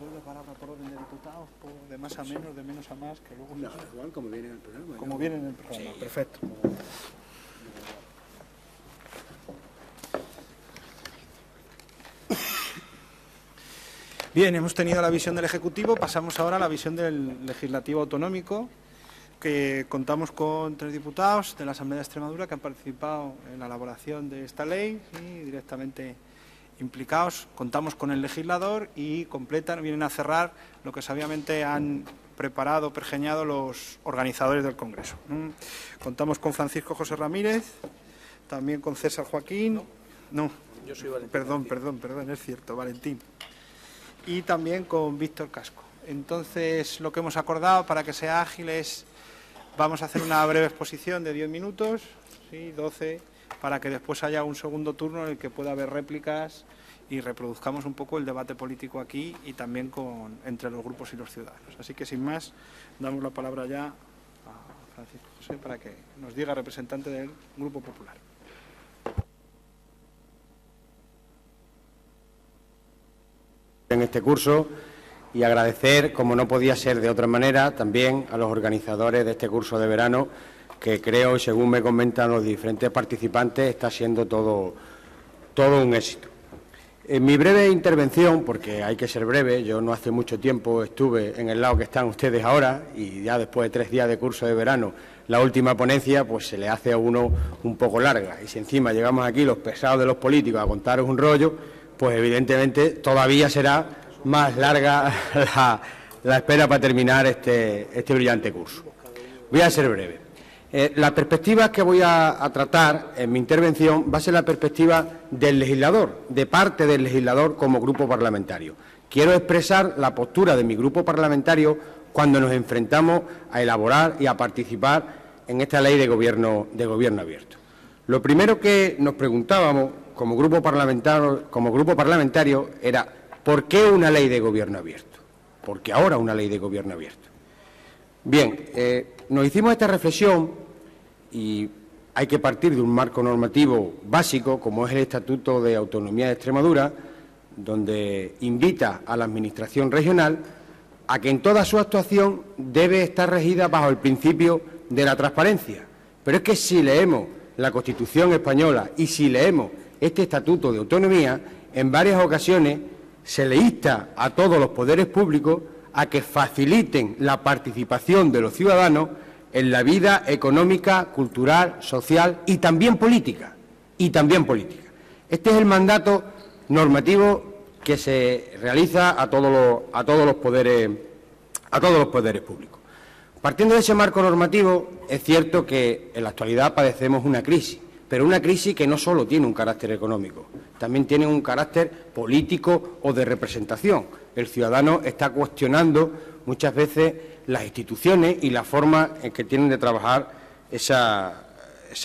uso de palabra por orden de diputados, de más a menos, de menos a más, que luego... No, igual como viene en el programa. Como viene en el programa, sí. Perfecto. Bien, hemos tenido la visión del Ejecutivo, pasamos ahora a la visión del Legislativo Autonómico, que contamos con 3 diputados de la Asamblea de Extremadura que han participado en la elaboración de esta ley y directamente implicados. Contamos con el legislador y vienen a cerrar lo que sabiamente han preparado, pergeñado los organizadores del Congreso. Contamos con Francisco José Ramírez, también con César Joaquín. No, yo soy Valentín. Perdón, es cierto, Valentín. Y también con Víctor Casco. Entonces, lo que hemos acordado para que sea ágil es, vamos a hacer una breve exposición de 10 minutos, ¿sí? 12, para que después haya un segundo turno en el que pueda haber réplicas y reproduzcamos un poco el debate político aquí y también entre los grupos y los ciudadanos. Así que, sin más, damos la palabra ya a Francisco José para que nos diga, representante del Grupo Popular. En este curso y agradecer, como no podía ser de otra manera, también a los organizadores de este curso de verano, que creo, y según me comentan los diferentes participantes, está siendo todo un éxito. En mi breve intervención, porque hay que ser breve, yo no hace mucho tiempo estuve en el lado que están ustedes ahora y ya después de 3 días de curso de verano, la última ponencia pues se le hace a uno un poco larga y si encima llegamos aquí los pesados de los políticos a contaros un rollo, pues evidentemente todavía será más larga la espera para terminar este brillante curso. Voy a ser breve. La perspectiva que voy a tratar en mi intervención va a ser la perspectiva del legislador, de parte del legislador como grupo parlamentario. Quiero expresar la postura de mi grupo parlamentario cuando nos enfrentamos a elaborar y a participar en esta ley de gobierno abierto. Lo primero que nos preguntábamos como grupo parlamentario era ¿por qué una ley de gobierno abierto? ¿Por qué ahora una ley de gobierno abierto? Bien, nos hicimos esta reflexión y hay que partir de un marco normativo básico, como es el Estatuto de Autonomía de Extremadura, donde invita a la Administración regional a que en toda su actuación debe estar regida bajo el principio de la transparencia. Pero es que si leemos la Constitución española y si leemos este Estatuto de Autonomía, en varias ocasiones se le insta a todos los poderes públicos a que faciliten la participación de los ciudadanos en la vida económica, cultural, social y también política. Este es el mandato normativo que se realiza a todos los poderes públicos. Partiendo de ese marco normativo, es cierto que en la actualidad padecemos una crisis, pero una crisis que no solo tiene un carácter económico, también tiene un carácter político o de representación. El ciudadano está cuestionando muchas veces las instituciones y la forma en que tienen de trabajar esas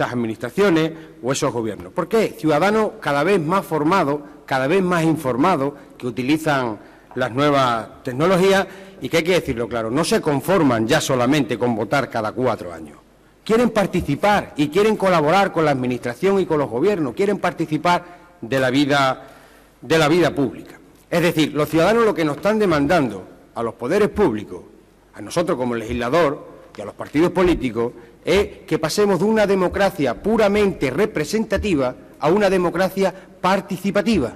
administraciones o esos gobiernos. ¿Por qué? Ciudadanos cada vez más formados, cada vez más informados, que utilizan las nuevas tecnologías y que hay que decirlo claro, no se conforman ya solamente con votar cada 4 años. Quieren participar y quieren colaborar con la Administración y con los gobiernos, quieren participar de la vida pública. Es decir, los ciudadanos lo que nos están demandando a los poderes públicos, a nosotros como legislador y a los partidos políticos, es que pasemos de una democracia puramente representativa a una democracia participativa,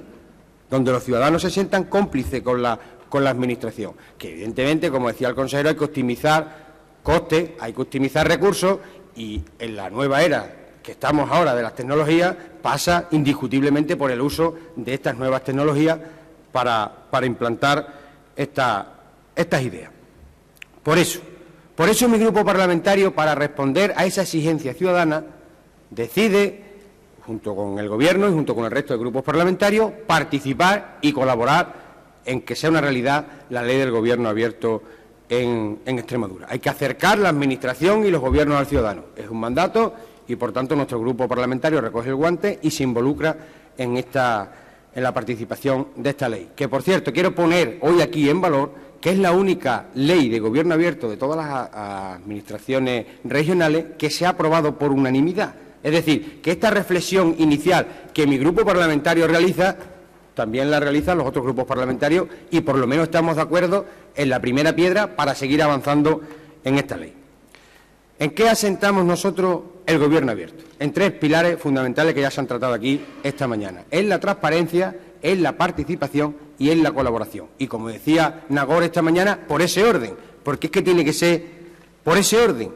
donde los ciudadanos se sientan cómplices con la Administración. Que evidentemente, como decía el consejero, hay que optimizar costes, hay que optimizar recursos y en la nueva era que estamos ahora de las tecnologías pasa indiscutiblemente por el uso de estas nuevas tecnologías para implantar estas ideas. Por eso mi grupo parlamentario, para responder a esa exigencia ciudadana, decide, junto con el Gobierno y junto con el resto de grupos parlamentarios, participar y colaborar en que sea una realidad la ley del gobierno abierto en Extremadura. Hay que acercar la Administración y los gobiernos al ciudadano. Es un mandato y, por tanto, nuestro grupo parlamentario recoge el guante y se involucra en la participación de esta ley. Que, por cierto, quiero poner hoy aquí en valor que es la única ley de gobierno abierto de todas las administraciones regionales que se ha aprobado por unanimidad. Es decir, que esta reflexión inicial que mi grupo parlamentario realiza también la realizan los otros grupos parlamentarios y por lo menos estamos de acuerdo en la primera piedra para seguir avanzando en esta ley. ¿En qué asentamos nosotros el gobierno abierto? En 3 pilares fundamentales que ya se han tratado aquí esta mañana. En la transparencia, en la participación y en la colaboración. Y como decía Nagore esta mañana, por ese orden, porque es que tiene que ser por ese orden.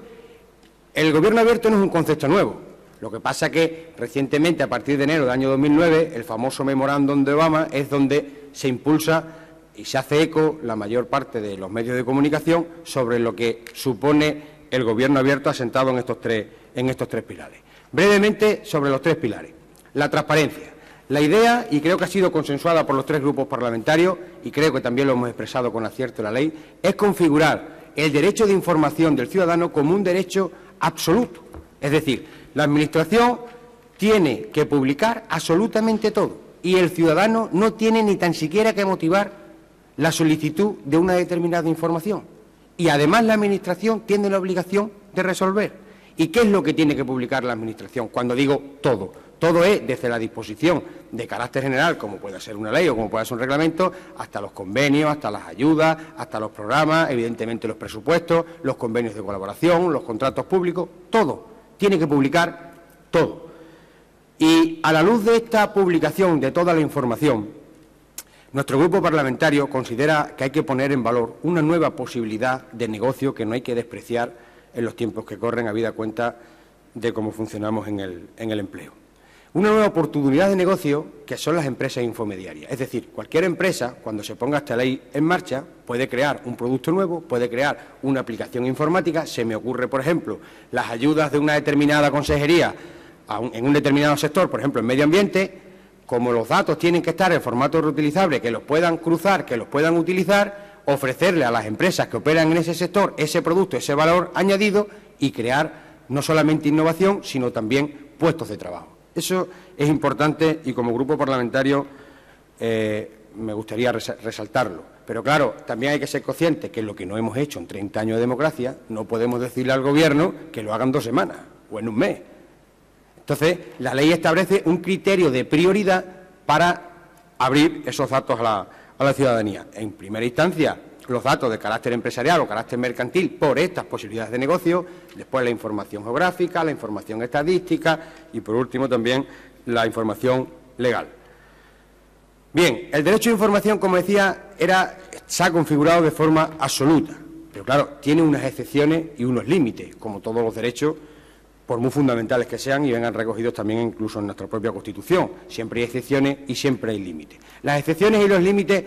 El gobierno abierto no es un concepto nuevo. Lo que pasa es que recientemente, a partir de enero del año 2009, el famoso memorándum de Obama es donde se impulsa y se hace eco la mayor parte de los medios de comunicación sobre lo que supone el gobierno abierto asentado en estos tres pilares. Brevemente, sobre los 3 pilares. La transparencia. La idea, y creo que ha sido consensuada por los 3 grupos parlamentarios, y creo que también lo hemos expresado con acierto en la ley, es configurar el derecho de información del ciudadano como un derecho absoluto. Es decir, la Administración tiene que publicar absolutamente todo, y el ciudadano no tiene ni tan siquiera que motivar la solicitud de una determinada información. Y además la Administración tiene la obligación de resolver. ¿Y qué es lo que tiene que publicar la Administración? Cuando digo todo, todo es desde la disposición de carácter general, como puede ser una ley o como puede ser un reglamento, hasta los convenios, hasta las ayudas, hasta los programas, evidentemente los presupuestos, los convenios de colaboración, los contratos públicos, todo. Tiene que publicar todo. Y a la luz de esta publicación de toda la información, nuestro grupo parlamentario considera que hay que poner en valor una nueva posibilidad de negocio que no hay que despreciar en los tiempos que corren, habida cuenta de cómo funcionamos en el empleo. Una nueva oportunidad de negocio que son las empresas infomediarias. Es decir, cualquier empresa, cuando se ponga esta ley en marcha, puede crear un producto nuevo, puede crear una aplicación informática. Se me ocurre, por ejemplo, las ayudas de una determinada consejería en un determinado sector, por ejemplo, en medio ambiente. Como los datos tienen que estar en formato reutilizable, que los puedan cruzar, que los puedan utilizar, ofrecerle a las empresas que operan en ese sector ese producto, ese valor añadido y crear no solamente innovación, sino también puestos de trabajo. Eso es importante y como grupo parlamentario me gustaría resaltarlo. Pero claro, también hay que ser conscientes que lo que no hemos hecho en 30 años de democracia no podemos decirle al Gobierno que lo haga en 2 semanas o en un mes. Entonces, la ley establece un criterio de prioridad para abrir esos datos a la ciudadanía. En primera instancia, los datos de carácter empresarial o carácter mercantil por estas posibilidades de negocio, después la información geográfica, la información estadística y, por último, también la información legal. Bien, el derecho a información, como decía, se ha configurado de forma absoluta, pero claro, tiene unas excepciones y unos límites, como todos los derechos, por muy fundamentales que sean y vengan recogidos también incluso en nuestra propia Constitución. Siempre hay excepciones y siempre hay límites. Las excepciones y los límites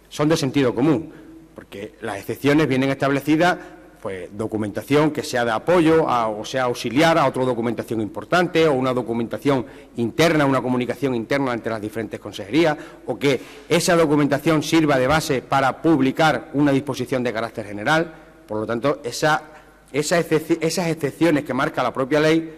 son de sentido común, porque las excepciones vienen establecidas, pues, documentación que sea de apoyo o sea auxiliar a otra documentación importante o una documentación interna, una comunicación interna entre las diferentes consejerías o que esa documentación sirva de base para publicar una disposición de carácter general. Por lo tanto, esas excepciones que marca la propia ley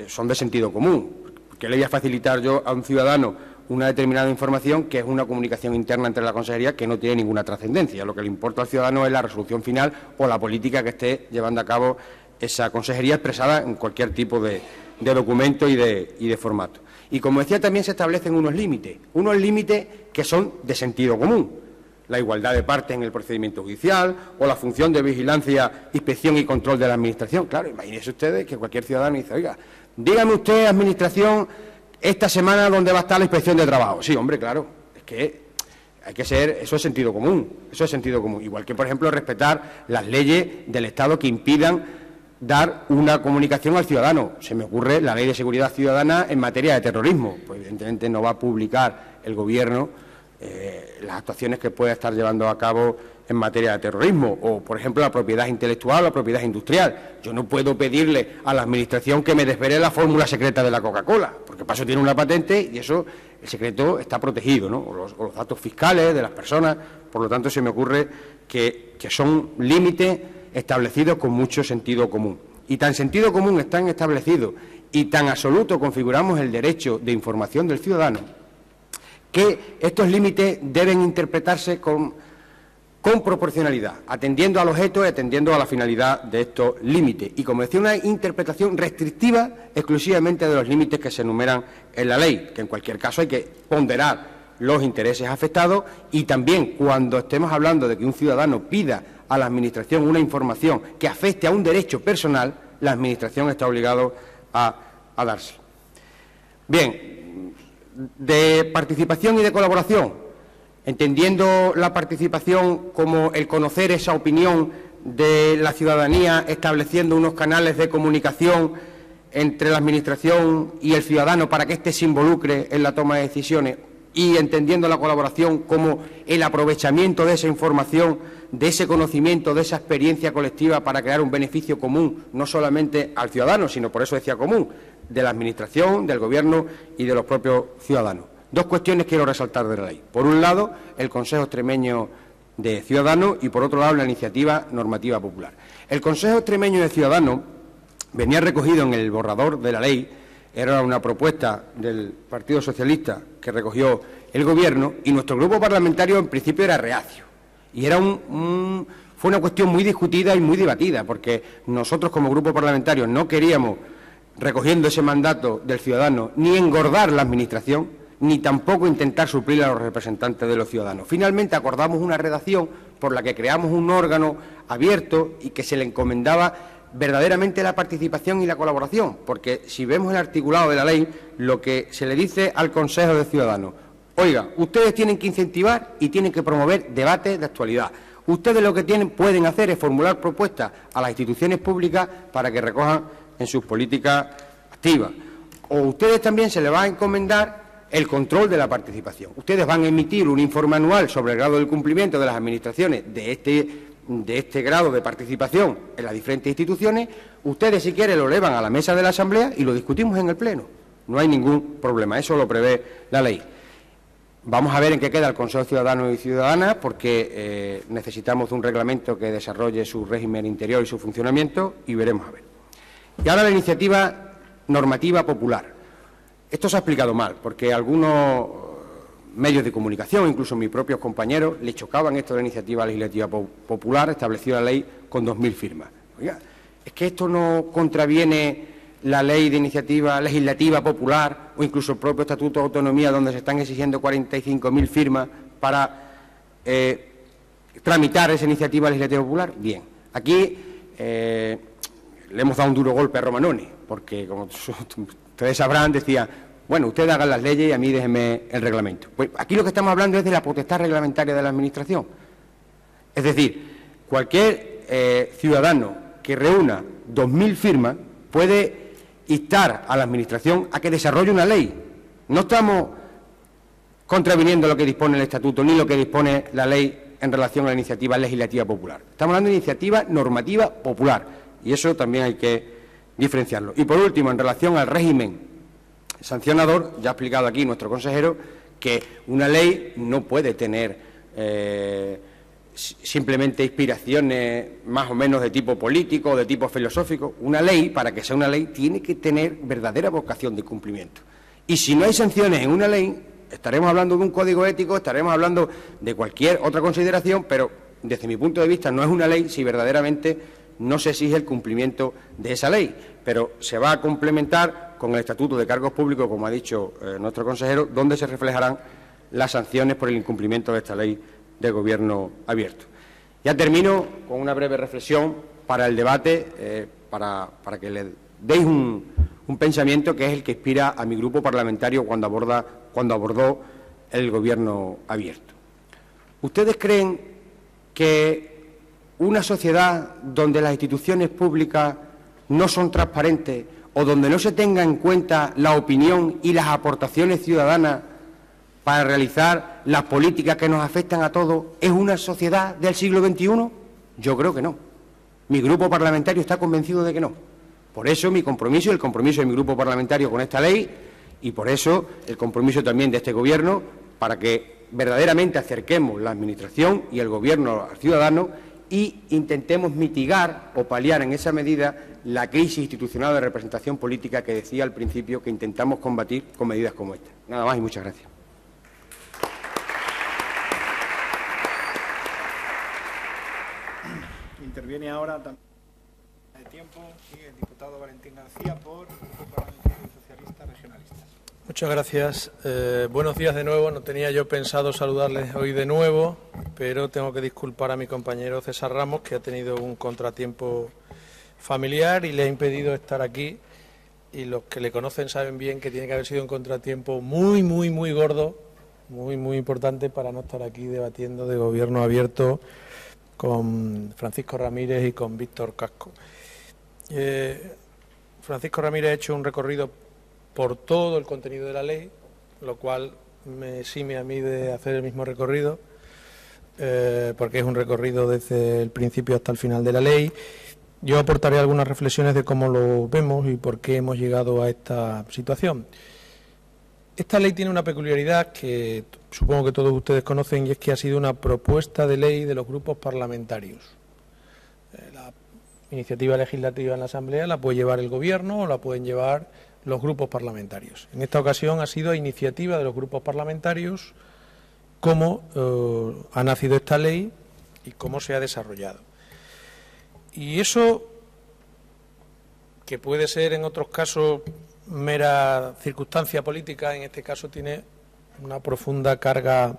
son de sentido común. ¿Qué le voy a facilitar yo a un ciudadano una determinada información que es una comunicación interna entre la consejería que no tiene ninguna trascendencia? Lo que le importa al ciudadano es la resolución final o la política que esté llevando a cabo esa consejería expresada en cualquier tipo de documento y de formato. Y como decía, también se establecen unos límites que son de sentido común. La igualdad de partes en el procedimiento judicial o la función de vigilancia, inspección y control de la Administración. Claro, imagínense ustedes que cualquier ciudadano dice, oiga, dígame usted, Administración, esta semana dónde va a estar la inspección de trabajo. Sí, hombre, claro, es que hay que ser, eso es sentido común, Igual que, por ejemplo, respetar las leyes del Estado que impidan dar una comunicación al ciudadano. Se me ocurre la Ley de Seguridad Ciudadana en materia de terrorismo. Pues evidentemente no va a publicar el Gobierno las actuaciones que pueda estar llevando a cabo en materia de terrorismo o, por ejemplo, la propiedad intelectual o la propiedad industrial. Yo no puedo pedirle a la Administración que me desvele la fórmula secreta de la Coca-Cola, porque para eso tiene una patente y eso, el secreto está protegido, ¿no? O los datos fiscales de las personas. Por lo tanto, se me ocurre que son límites establecidos con mucho sentido común. Y tan sentido común están establecidos y tan absoluto configuramos el derecho de información del ciudadano que estos límites deben interpretarse con proporcionalidad, atendiendo al objeto y atendiendo a la finalidad de estos límites. Y, como decía, una interpretación restrictiva exclusivamente de los límites que se enumeran en la ley, que en cualquier caso hay que ponderar los intereses afectados, y también cuando estemos hablando de que un ciudadano pida a la Administración una información que afecte a un derecho personal, la Administración está obligada a dárselo. Bien, de participación y de colaboración, entendiendo la participación como el conocer esa opinión de la ciudadanía, estableciendo unos canales de comunicación entre la Administración y el ciudadano para que éste se involucre en la toma de decisiones, y entendiendo la colaboración como el aprovechamiento de esa información, de ese conocimiento, de esa experiencia colectiva para crear un beneficio común, no solamente al ciudadano, sino, por eso decía común, de la Administración, del Gobierno y de los propios ciudadanos. Dos cuestiones quiero resaltar de la ley. Por un lado, el Consejo Extremeño de Ciudadanos y, por otro lado, la iniciativa normativa popular. El Consejo Extremeño de Ciudadanos venía recogido en el borrador de la ley. Era una propuesta del Partido Socialista que recogió el Gobierno, y nuestro grupo parlamentario en principio era reacio. Y era fue una cuestión muy discutida y muy debatida, porque nosotros como grupo parlamentario no queríamos, recogiendo ese mandato del ciudadano, ni engordar la Administración, ni tampoco intentar suplir a los representantes de los ciudadanos. Finalmente acordamos una redacción por la que creamos un órgano abierto y que se le encomendaba verdaderamente la participación y la colaboración, porque si vemos el articulado de la ley, lo que se le dice al Consejo de Ciudadanos: oiga, ustedes tienen que incentivar y tienen que promover debates de actualidad. Ustedes lo que pueden hacer es formular propuestas a las instituciones públicas para que recojan en sus políticas activas. O ustedes también se les va a encomendar el control de la participación. Ustedes van a emitir un informe anual sobre el grado del cumplimiento de las administraciones de este grado de participación en las diferentes instituciones. Ustedes, si quieren, lo elevan a la mesa de la Asamblea y lo discutimos en el Pleno. No hay ningún problema, eso lo prevé la ley. Vamos a ver en qué queda el Consejo de Ciudadanos y Ciudadanas, porque necesitamos un reglamento que desarrolle su régimen interior y su funcionamiento, y veremos a ver. Y ahora la iniciativa normativa popular. Esto se ha explicado mal, porque algunos medios de comunicación, incluso mis propios compañeros, le chocaban esto de la iniciativa legislativa popular, establecida la ley con 2.000 firmas. Oiga, es que esto no contraviene la ley de iniciativa legislativa popular o incluso el propio Estatuto de Autonomía, donde se están exigiendo 45.000 firmas para tramitar esa iniciativa legislativa popular. Bien, aquí le hemos dado un duro golpe a Romanoni, porque, como ustedes sabrán, decía: bueno, ustedes hagan las leyes y a mí déjenme el reglamento. Pues aquí lo que estamos hablando es de la potestad reglamentaria de la Administración. Es decir, cualquier ciudadano que reúna 2.000 firmas puede instar a la Administración a que desarrolle una ley. No estamos contraviniendo lo que dispone el Estatuto ni lo que dispone la ley en relación a la iniciativa legislativa popular. Estamos hablando de iniciativa normativa popular, y eso también hay que diferenciarlo. Y por último, en relación al régimen sancionador, ya ha explicado aquí nuestro consejero que una ley no puede tener simplemente inspiraciones más o menos de tipo político o de tipo filosófico. Una ley, para que sea una ley, tiene que tener verdadera vocación de cumplimiento. Y si no hay sanciones en una ley, estaremos hablando de un código ético, estaremos hablando de cualquier otra consideración, pero desde mi punto de vista no es una ley si verdaderamente no se exige el cumplimiento de esa ley, pero se va a complementar con el Estatuto de Cargos Públicos, como ha dicho nuestro consejero, donde se reflejarán las sanciones por el incumplimiento de esta ley de gobierno abierto. Ya termino con una breve reflexión para el debate, para que le deis un pensamiento que es el que inspira a mi grupo parlamentario cuando abordó el gobierno abierto. ¿Ustedes creen que una sociedad donde las instituciones públicas no son transparentes o donde no se tenga en cuenta la opinión y las aportaciones ciudadanas para realizar las políticas que nos afectan a todos, es una sociedad del siglo XXI? Yo creo que no. Mi grupo parlamentario está convencido de que no. Por eso mi compromiso y el compromiso de mi grupo parlamentario con esta ley, y por eso el compromiso también de este Gobierno, para que verdaderamente acerquemos la Administración y el Gobierno al ciudadano y intentemos mitigar o paliar en esa medida la crisis institucional de representación política que decía al principio que intentamos combatir con medidas como esta. Nada más y muchas gracias. Interviene ahora también de tiempo y el diputado Valentín García por el Grupo Parlamentario Socialista Regionalistas. Muchas gracias. Buenos días de nuevo. No tenía yo pensado saludarles hoy de nuevo, pero tengo que disculpar a mi compañero César Ramos, que ha tenido un contratiempo familiar y le ha impedido estar aquí. Y los que le conocen saben bien que tiene que haber sido un contratiempo muy gordo, muy importante para no estar aquí debatiendo de gobierno abierto con Francisco Ramírez y con Víctor Casco. Francisco Ramírez ha hecho un recorrido por todo el contenido de la ley, lo cual me exime a mí de hacer el mismo recorrido, porque es un recorrido desde el principio hasta el final de la ley. Yo aportaré algunas reflexiones de cómo lo vemos y por qué hemos llegado a esta situación. Esta ley tiene una peculiaridad que supongo que todos ustedes conocen, y es que ha sido una propuesta de ley de los grupos parlamentarios. La iniciativa legislativa en la Asamblea la puede llevar el Gobierno o la pueden llevar los grupos parlamentarios. En esta ocasión ha sido a iniciativa de los grupos parlamentarios cómo ha nacido esta ley y cómo se ha desarrollado. Y eso, que puede ser en otros casos mera circunstancia política, en este caso tiene una profunda carga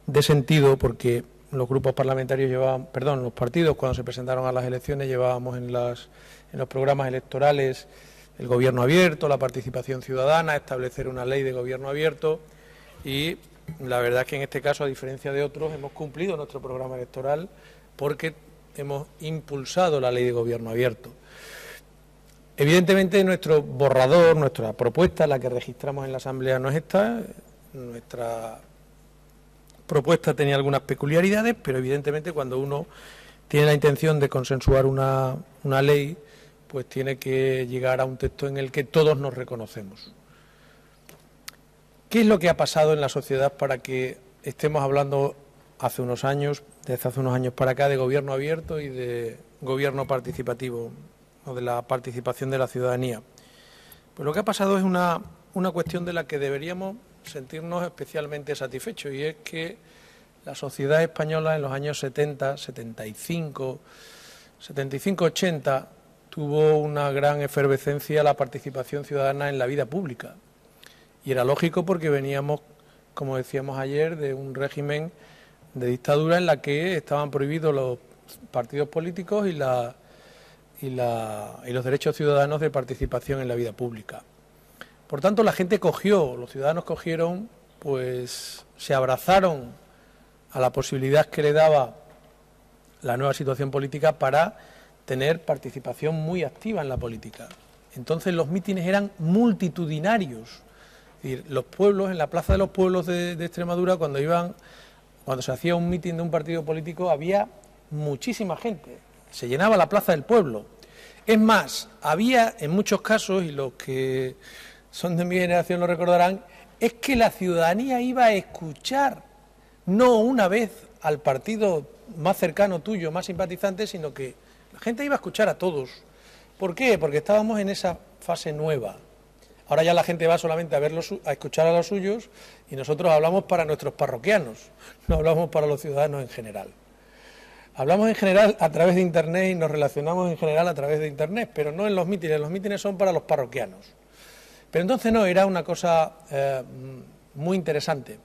de sentido, porque los grupos parlamentarios los partidos, cuando se presentaron a las elecciones, llevábamos en los programas electorales el gobierno abierto, la participación ciudadana, establecer una ley de gobierno abierto, y la verdad es que en este caso, a diferencia de otros, hemos cumplido nuestro programa electoral porque hemos impulsado la ley de gobierno abierto. Evidentemente nuestro borrador, nuestra propuesta, la que registramos en la Asamblea, no es esta. Nuestra propuesta tenía algunas peculiaridades, pero evidentemente cuando uno tiene la intención de consensuar una ley, pues tiene que llegar a un texto en el que todos nos reconocemos. ¿Qué es lo que ha pasado en la sociedad para que estemos hablando desde hace unos años para acá, de gobierno abierto y de gobierno participativo, o de la participación de la ciudadanía? Pues lo que ha pasado es una cuestión de la que deberíamos sentirnos especialmente satisfechos, y es que la sociedad española en los años 70, 75, 80 tuvo una gran efervescencia la participación ciudadana en la vida pública. Y era lógico, porque veníamos, como decíamos ayer, de un régimen de dictadura en la que estaban prohibidos los partidos políticos y los derechos ciudadanos de participación en la vida pública. Por tanto, los ciudadanos cogieron, pues se abrazaron a la posibilidad que le daba la nueva situación política para tener participación muy activa en la política. Entonces los mítines eran multitudinarios. Es decir, los pueblos, en la Plaza de los Pueblos de Extremadura, cuando se hacía un mítin de un partido político, había muchísima gente. Se llenaba la Plaza del Pueblo. Es más, había en muchos casos, y los que son de mi generación lo recordarán, es que la ciudadanía iba a escuchar, no una vez al partido más cercano tuyo, más simpatizante, sino que la gente iba a escuchar a todos. ¿Por qué? Porque estábamos en esa fase nueva. Ahora ya la gente va solamente a escuchar a los suyos, y nosotros hablamos para nuestros parroquianos, no hablamos para los ciudadanos en general. Hablamos en general a través de Internet y nos relacionamos en general a través de Internet, pero no en los mítines. Los mítines son para los parroquianos. Pero entonces no, era una cosa muy interesante.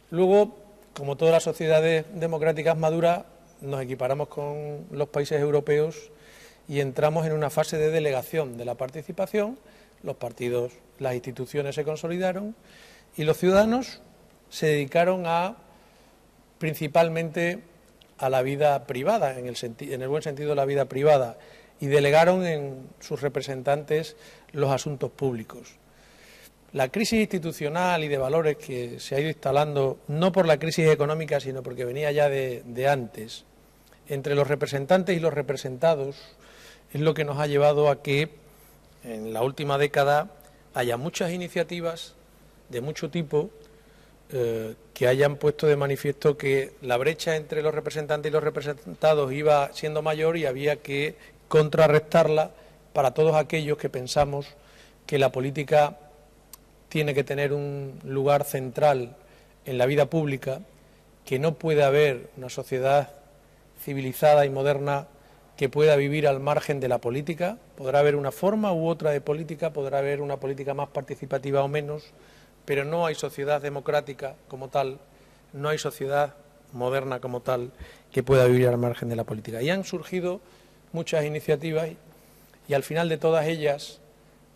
Luego, como todas las sociedades democráticas maduras, nos equiparamos con los países europeos y entramos en una fase de delegación de la participación. Los partidos, las instituciones se consolidaron y los ciudadanos se dedicaron principalmente a la vida privada, en el buen sentido de la vida privada, y delegaron en sus representantes los asuntos públicos. La crisis institucional y de valores que se ha ido instalando, no por la crisis económica, sino porque venía ya de antes, entre los representantes y los representados, es lo que nos ha llevado a que en la última década haya muchas iniciativas de mucho tipo que hayan puesto de manifiesto que la brecha entre los representantes y los representados iba siendo mayor y había que contrarrestarla para todos aquellos que pensamos que la política tiene que tener un lugar central en la vida pública, que no puede haber una sociedad civilizada y moderna que pueda vivir al margen de la política. Podrá haber una forma u otra de política, podrá haber una política más participativa o menos, pero no hay sociedad democrática como tal, no hay sociedad moderna como tal que pueda vivir al margen de la política. Y han surgido muchas iniciativas y al final de todas ellas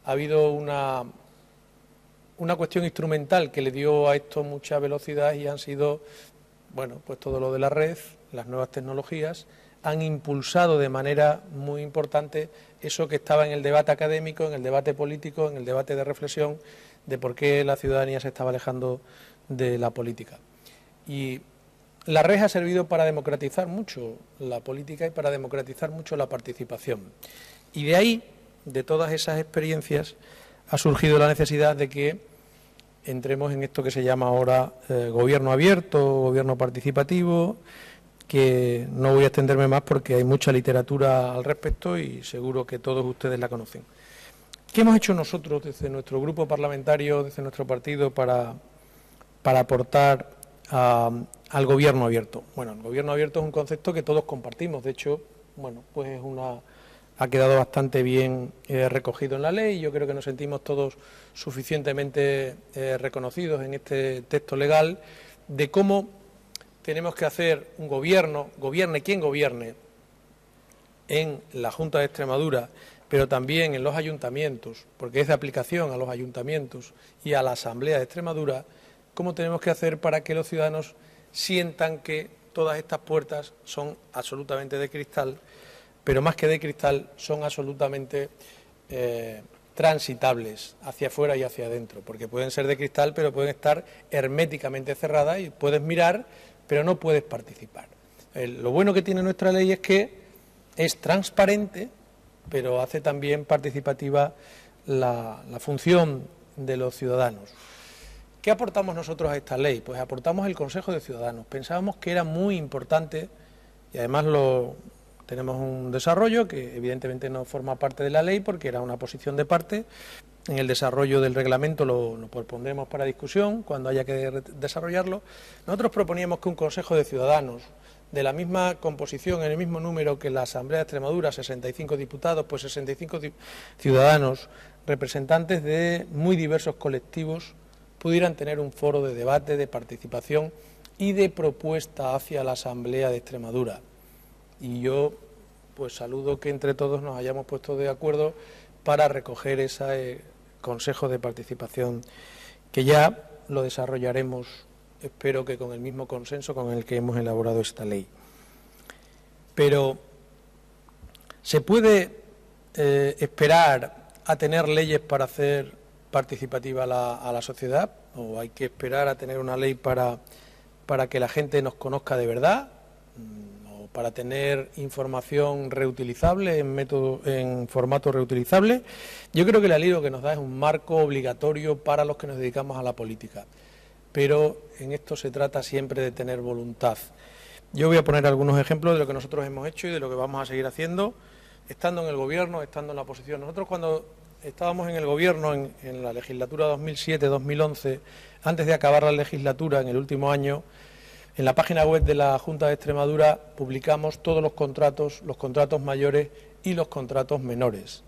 ha habido una cuestión instrumental que le dio a esto mucha velocidad y han sido, bueno, pues todo lo de la red, las nuevas tecnologías, han impulsado de manera muy importante eso que estaba en el debate académico, en el debate político, en el debate de reflexión de por qué la ciudadanía se estaba alejando de la política. Y la red ha servido para democratizar mucho la política y para democratizar mucho la participación. Y de ahí, de todas esas experiencias, ha surgido la necesidad de que entremos en esto que se llama ahora gobierno abierto, gobierno participativo, que no voy a extenderme más porque hay mucha literatura al respecto y seguro que todos ustedes la conocen. ¿Qué hemos hecho nosotros desde nuestro grupo parlamentario, desde nuestro partido, para aportar al gobierno abierto? Bueno, el gobierno abierto es un concepto que todos compartimos. De hecho, bueno, pues ha quedado bastante bien recogido en la ley y yo creo que nos sentimos todos suficientemente reconocidos en este texto legal de cómo tenemos que hacer un gobierno, gobierne quien gobierne, en la Junta de Extremadura, pero también en los ayuntamientos, porque es de aplicación a los ayuntamientos y a la Asamblea de Extremadura, cómo tenemos que hacer para que los ciudadanos sientan que todas estas puertas son absolutamente de cristal, pero más que de cristal son absolutamente transitables hacia afuera y hacia adentro, porque pueden ser de cristal, pero pueden estar herméticamente cerradas y puedes mirar, pero no puedes participar. Lo bueno que tiene nuestra ley es que es transparente, pero hace también participativa la función de los ciudadanos. ¿Qué aportamos nosotros a esta ley? Pues aportamos el Consejo de Ciudadanos. Pensábamos que era muy importante, y además tenemos un desarrollo que evidentemente no forma parte de la ley porque era una posición de parte. En el desarrollo del reglamento lo propondremos para discusión cuando haya que desarrollarlo. Nosotros proponíamos que un Consejo de Ciudadanos de la misma composición, en el mismo número que la Asamblea de Extremadura, 65 diputados, pues 65 ciudadanos, representantes de muy diversos colectivos, pudieran tener un foro de debate, de participación y de propuesta hacia la Asamblea de Extremadura. Y yo pues saludo que entre todos nos hayamos puesto de acuerdo para recoger ese Consejo de Participación, que ya lo desarrollaremos, espero que con el mismo consenso con el que hemos elaborado esta ley. Pero ¿se puede esperar a tener leyes para hacer participativa a la sociedad? ¿O hay que esperar a tener una ley para que la gente nos conozca de verdad? ¿O para tener información reutilizable en formato reutilizable? Yo creo que la ley lo que nos da es un marco obligatorio para los que nos dedicamos a la política. Pero en esto se trata siempre de tener voluntad. Yo voy a poner algunos ejemplos de lo que nosotros hemos hecho y de lo que vamos a seguir haciendo, estando en el Gobierno, estando en la oposición. Nosotros cuando estábamos en el Gobierno en la legislatura 2007-2011, antes de acabar la legislatura, en el último año, en la página web de la Junta de Extremadura publicamos todos los contratos mayores y los contratos menores.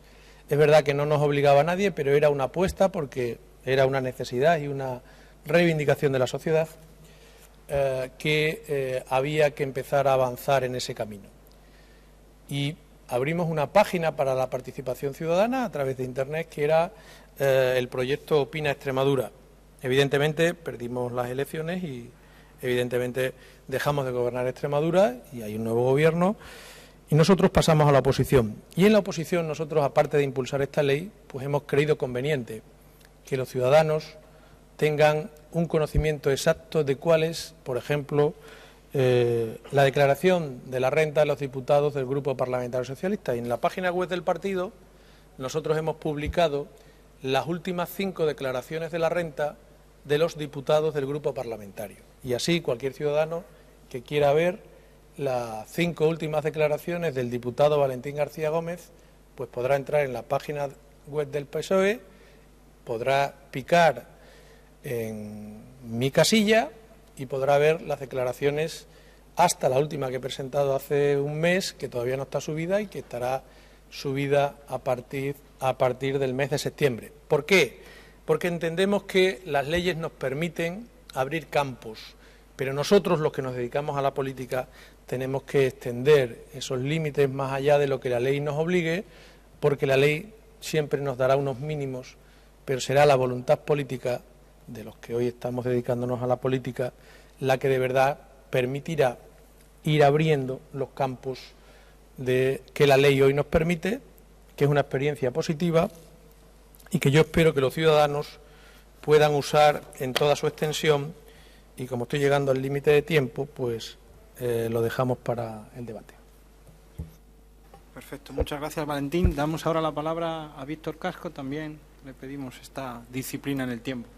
Es verdad que no nos obligaba a nadie, pero era una apuesta porque era una necesidad y una reivindicación de la sociedad que había que empezar a avanzar en ese camino. Y abrimos una página para la participación ciudadana a través de Internet que era el proyecto Opina Extremadura. Evidentemente perdimos las elecciones y evidentemente dejamos de gobernar Extremadura y hay un nuevo gobierno y nosotros pasamos a la oposición. Y en la oposición nosotros, aparte de impulsar esta ley, pues hemos creído conveniente que los ciudadanos tengan un conocimiento exacto de cuál es, por ejemplo, la declaración de la renta de los diputados del Grupo Parlamentario Socialista. Y en la página web del partido nosotros hemos publicado las últimas 5 declaraciones de la renta de los diputados del Grupo Parlamentario. Y así cualquier ciudadano que quiera ver las 5 últimas declaraciones del diputado Valentín García Gómez, pues podrá entrar en la página web del PSOE, podrá picar en mi casilla y podrá ver las declaraciones hasta la última que he presentado hace un mes, que todavía no está subida y que estará subida a partir del mes de septiembre. ¿Por qué? Porque entendemos que las leyes nos permiten abrir campos, pero nosotros, los que nos dedicamos a la política, tenemos que extender esos límites más allá de lo que la ley nos obligue, porque la ley siempre nos dará unos mínimos, pero será la voluntad política de los que hoy estamos dedicándonos a la política la que de verdad permitirá ir abriendo los campos que la ley hoy nos permite, que es una experiencia positiva y que yo espero que los ciudadanos puedan usar en toda su extensión, y como estoy llegando al límite de tiempo, pues lo dejamos para el debate. Perfecto, muchas gracias, Valentín. Damos ahora la palabra a Víctor Casco, también le pedimos esta disciplina en el tiempo.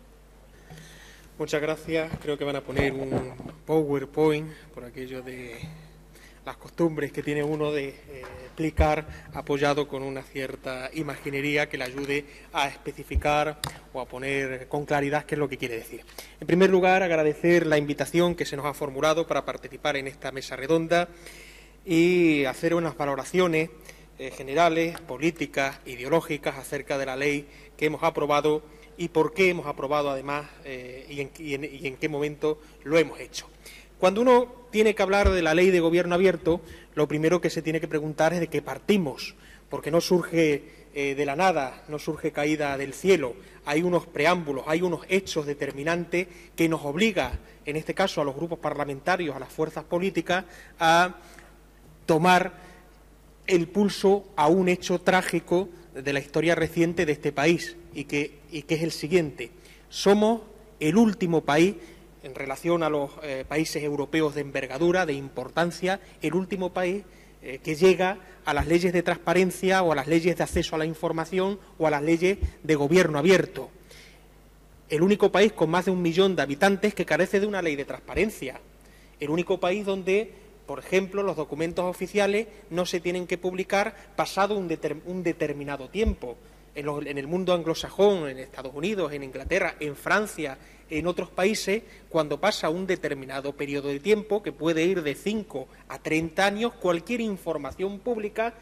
Muchas gracias. Creo que van a poner un PowerPoint por aquello de las costumbres que tiene uno de explicar apoyado con una cierta imaginería que le ayude a especificar o a poner con claridad qué es lo que quiere decir. En primer lugar, agradecer la invitación que se nos ha formulado para participar en esta mesa redonda y hacer unas valoraciones generales, políticas, ideológicas acerca de la ley que hemos aprobado y por qué hemos aprobado además y en qué momento lo hemos hecho. Cuando uno tiene que hablar de la ley de gobierno abierto, lo primero que se tiene que preguntar es de qué partimos, porque no surge de la nada, no surge caída del cielo. Hay unos preámbulos, hay unos hechos determinantes que nos obliga, en este caso a los grupos parlamentarios, a las fuerzas políticas, a tomar el pulso a un hecho trágico de la historia reciente de este país y que es el siguiente. Somos el último país, en relación a los países europeos de envergadura, de importancia, el último país que llega a las leyes de transparencia o a las leyes de acceso a la información o a las leyes de gobierno abierto. El único país con más de 1 millón de habitantes que carece de una ley de transparencia. El único país donde, por ejemplo, los documentos oficiales no se tienen que publicar pasado un determinado tiempo. En el mundo anglosajón, en Estados Unidos, en Inglaterra, en Francia, en otros países, cuando pasa un determinado periodo de tiempo, que puede ir de 5 a 30 años, cualquier información pública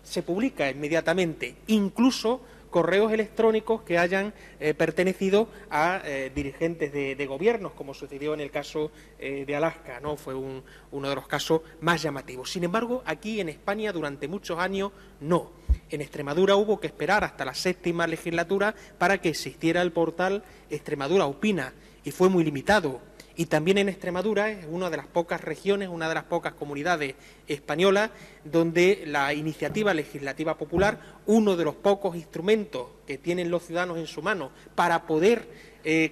se publica inmediatamente, incluso correos electrónicos que hayan pertenecido a dirigentes de gobiernos, como sucedió en el caso de Alaska, ¿no? Fue uno de los casos más llamativos. Sin embargo, aquí en España durante muchos años no. En Extremadura hubo que esperar hasta la 7ª legislatura para que existiera el portal Extremadura Opina, y fue muy limitado. Y también en Extremadura es una de las pocas regiones, una de las pocas comunidades españolas donde la iniciativa legislativa popular, uno de los pocos instrumentos que tienen los ciudadanos en su mano para poder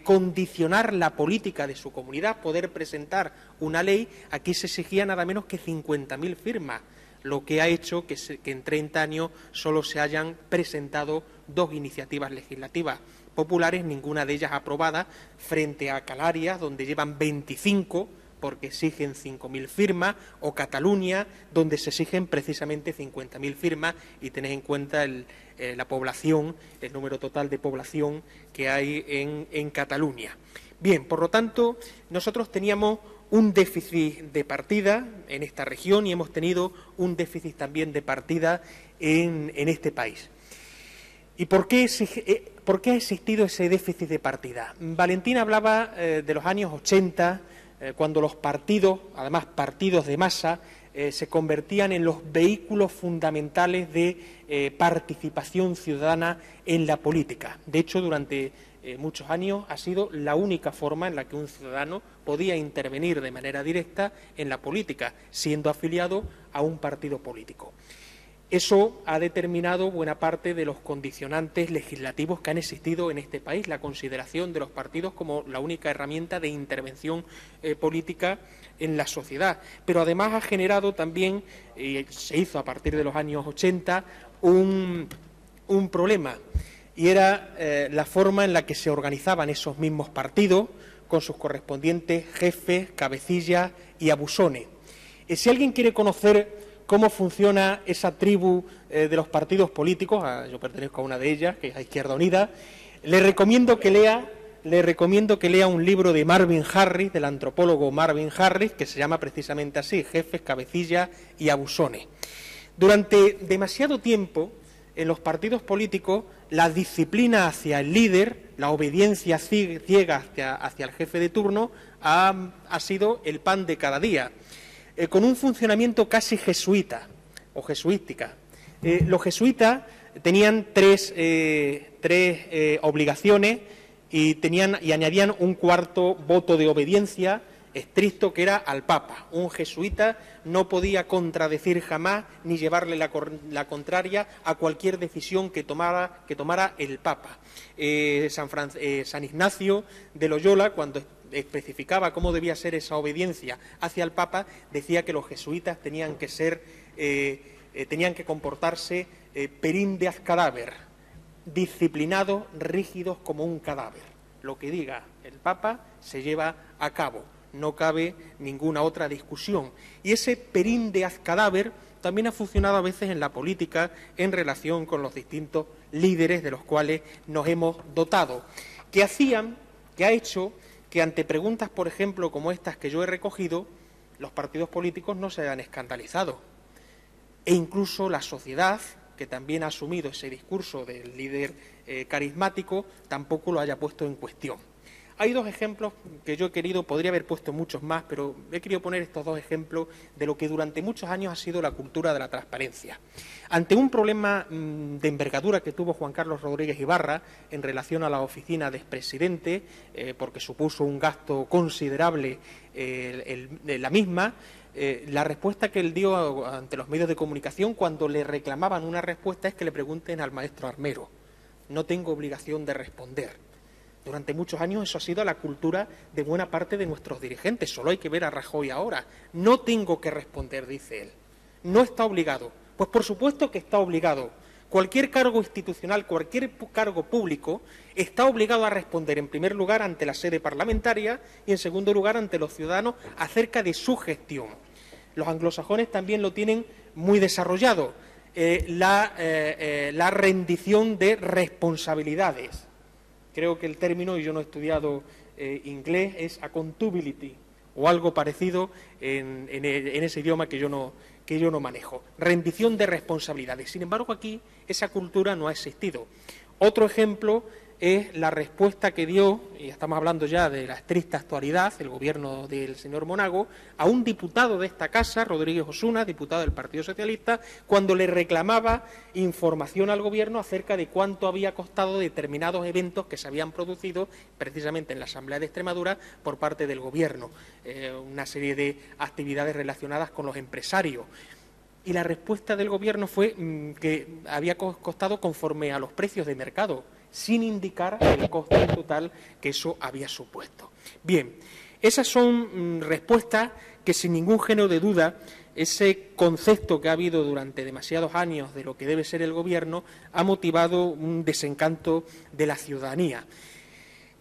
condicionar la política de su comunidad, poder presentar una ley, aquí se exigía nada menos que 50.000 firmas, lo que ha hecho que en 30 años solo se hayan presentado 2 iniciativas legislativas populares, ninguna de ellas aprobada, frente a Canarias, donde llevan 25, porque exigen 5.000 firmas, o Cataluña, donde se exigen precisamente 50.000 firmas, y tenéis en cuenta la población, el número total de población que hay en Cataluña. Bien, por lo tanto, nosotros teníamos un déficit de partida en esta región y hemos tenido un déficit también de partida en este país. ¿Y por qué ha existido ese déficit de partida? Valentín hablaba de los años 80, cuando los partidos, además partidos de masa, se convertían en los vehículos fundamentales de participación ciudadana en la política. De hecho, durante muchos años ha sido la única forma en la que un ciudadano podía intervenir de manera directa en la política, siendo afiliado a un partido político. Eso ha determinado buena parte de los condicionantes legislativos que han existido en este país, la consideración de los partidos como la única herramienta de intervención política en la sociedad. Pero además ha generado también, se hizo a partir de los años 80, un problema, y era la forma en la que se organizaban esos mismos partidos con sus correspondientes jefes, cabecillas y abusones. Si alguien quiere conocer cómo funciona esa tribu de los partidos políticos, yo pertenezco a una de ellas, que es a Izquierda Unida, le recomiendo que lea le recomiendo que lea un libro de Marvin Harris, del antropólogo Marvin Harris, que se llama precisamente así, Jefes, Cabecillas y Abusones. Durante demasiado tiempo, en los partidos políticos, la disciplina hacia el líder, la obediencia ciega hacia el jefe de turno, ha sido el pan de cada día, con un funcionamiento casi jesuita o jesuística. Los jesuitas tenían tres obligaciones y añadían un cuarto voto de obediencia estricto, que era al Papa. Un jesuita no podía contradecir jamás ni llevarle la contraria a cualquier decisión que tomara el Papa. San Ignacio de Loyola, cuando especificaba cómo debía ser esa obediencia hacia el Papa, decía que los jesuitas tenían que comportarse perín de az cadáver, disciplinados, rígidos como un cadáver. Lo que diga el Papa se lleva a cabo. No cabe ninguna otra discusión. Y ese perín de az cadáver también ha funcionado a veces en la política en relación con los distintos líderes de los cuales nos hemos dotado, que ha hecho que ante preguntas, por ejemplo, como estas que yo he recogido, los partidos políticos no se hayan escandalizado. E incluso la sociedad, que también ha asumido ese discurso del líder carismático, tampoco lo haya puesto en cuestión. Hay dos ejemplos que yo podría haber puesto muchos más, pero he querido poner estos dos ejemplos de lo que durante muchos años ha sido la cultura de la transparencia. Ante un problema de envergadura que tuvo Juan Carlos Rodríguez Ibarra en relación a la oficina de expresidente, porque supuso un gasto considerable la misma, la respuesta que él dio ante los medios de comunicación cuando le reclamaban una respuesta es que le pregunten al maestro Armero. No tengo obligación de responder. Durante muchos años eso ha sido la cultura de buena parte de nuestros dirigentes. Solo hay que ver a Rajoy ahora. No tengo que responder, dice él. No está obligado. Pues por supuesto que está obligado. Cualquier cargo institucional, cualquier cargo público está obligado a responder, en primer lugar, ante la sede parlamentaria y, en segundo lugar, ante los ciudadanos acerca de su gestión. Los anglosajones también lo tienen muy desarrollado. La rendición de responsabilidades. Creo que el término, y yo no he estudiado inglés, es accountability o algo parecido en ese idioma que yo no manejo. Rendición de responsabilidades. Sin embargo, aquí esa cultura no ha existido. Otro ejemplo es la respuesta que dio, y estamos hablando ya de la estricta actualidad, el gobierno del señor Monago, a un diputado de esta casa, Rodríguez Osuna, diputado del Partido Socialista, cuando le reclamaba información al gobierno acerca de cuánto había costado determinados eventos que se habían producido precisamente en la Asamblea de Extremadura por parte del gobierno, una serie de actividades relacionadas con los empresarios. Y la respuesta del gobierno fue que había costado conforme a los precios de mercado, sin indicar el coste total que eso había supuesto. Bien, esas son respuestas que, sin ningún género de duda, ese concepto que ha habido durante demasiados años de lo que debe ser el gobierno ha motivado un desencanto de la ciudadanía,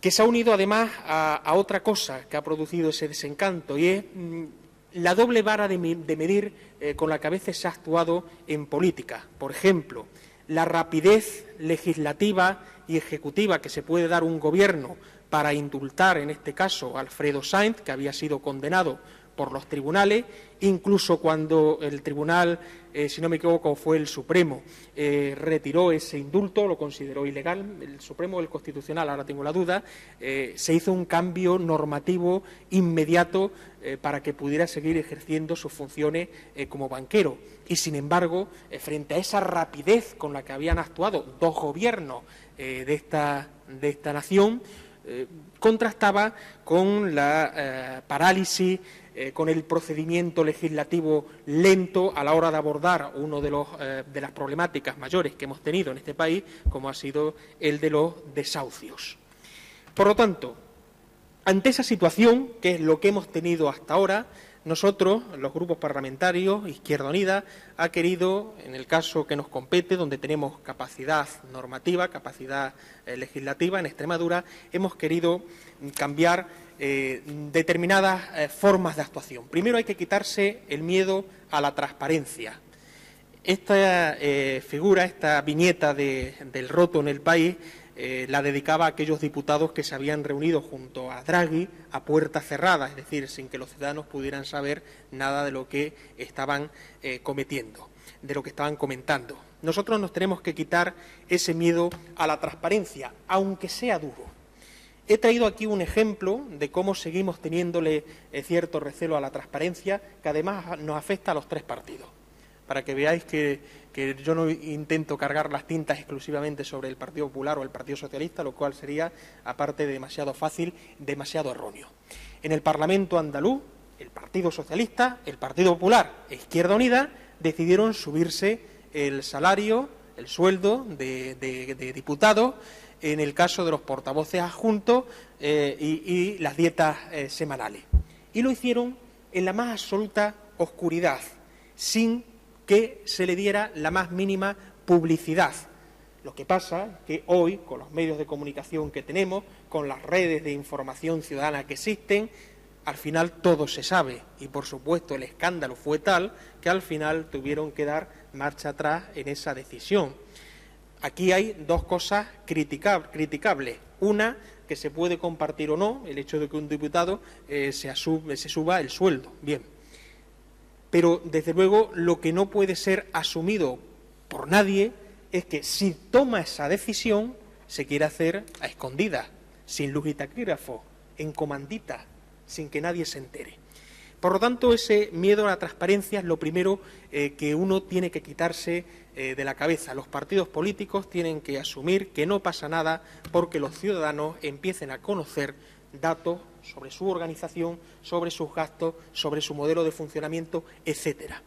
que se ha unido además a otra cosa que ha producido ese desencanto, y es la doble vara de medir con la que a veces se ha actuado en política. Por ejemplo, la rapidez legislativa y ejecutiva que se puede dar un gobierno para indultar, en este caso, a Alfredo Sainz, que había sido condenado por los tribunales, incluso cuando el tribunal, si no me equivoco, fue el Supremo, retiró ese indulto, lo consideró ilegal, el Supremo o el Constitucional, ahora tengo la duda, se hizo un cambio normativo inmediato para que pudiera seguir ejerciendo sus funciones como banquero. Y, sin embargo, frente a esa rapidez con la que habían actuado dos gobiernos de esta nación, contrastaba con la parálisis, con el procedimiento legislativo lento a la hora de abordar uno de las problemáticas mayores que hemos tenido en este país, como ha sido el de los desahucios. Por lo tanto, ante esa situación, que es lo que hemos tenido hasta ahora, nosotros, los grupos parlamentarios, Izquierda Unida, ha querido, en el caso que nos compete, donde tenemos capacidad normativa, capacidad legislativa en Extremadura, hemos querido cambiar determinadas formas de actuación. Primero hay que quitarse el miedo a la transparencia. Esta figura, esta viñeta del roto en el país, la dedicaba a aquellos diputados que se habían reunido junto a Draghi a puerta cerrada, es decir, sin que los ciudadanos pudieran saber nada de lo que estaban cometiendo, de lo que estaban comentando. Nosotros nos tenemos que quitar ese miedo a la transparencia, aunque sea duro. He traído aquí un ejemplo de cómo seguimos teniéndole cierto recelo a la transparencia, que además nos afecta a los tres partidos, para que veáis que yo no intento cargar las tintas exclusivamente sobre el Partido Popular o el Partido Socialista, lo cual sería, aparte de demasiado fácil, demasiado erróneo. En el Parlamento andaluz, el Partido Socialista, el Partido Popular e Izquierda Unida decidieron subirse el salario, el sueldo de diputados, en el caso de los portavoces adjuntos y las dietas semanales. Y lo hicieron en la más absoluta oscuridad, sin que se le diera la más mínima publicidad. Lo que pasa es que hoy, con los medios de comunicación que tenemos, con las redes de información ciudadana que existen, al final todo se sabe y, por supuesto, el escándalo fue tal que al final tuvieron que dar marcha atrás en esa decisión. Aquí hay dos cosas criticables. Una, que se puede compartir o no, el hecho de que un diputado se suba el sueldo. Bien. Pero, desde luego, lo que no puede ser asumido por nadie es que si toma esa decisión se quiere hacer a escondidas, sin luz y taquígrafo, en comandita, sin que nadie se entere. Por lo tanto, ese miedo a la transparencia es lo primero que uno tiene que quitarse de la cabeza. Los partidos políticos tienen que asumir que no pasa nada porque los ciudadanos empiecen a conocer datos sobre su organización, sobre sus gastos, sobre su modelo de funcionamiento, etcétera.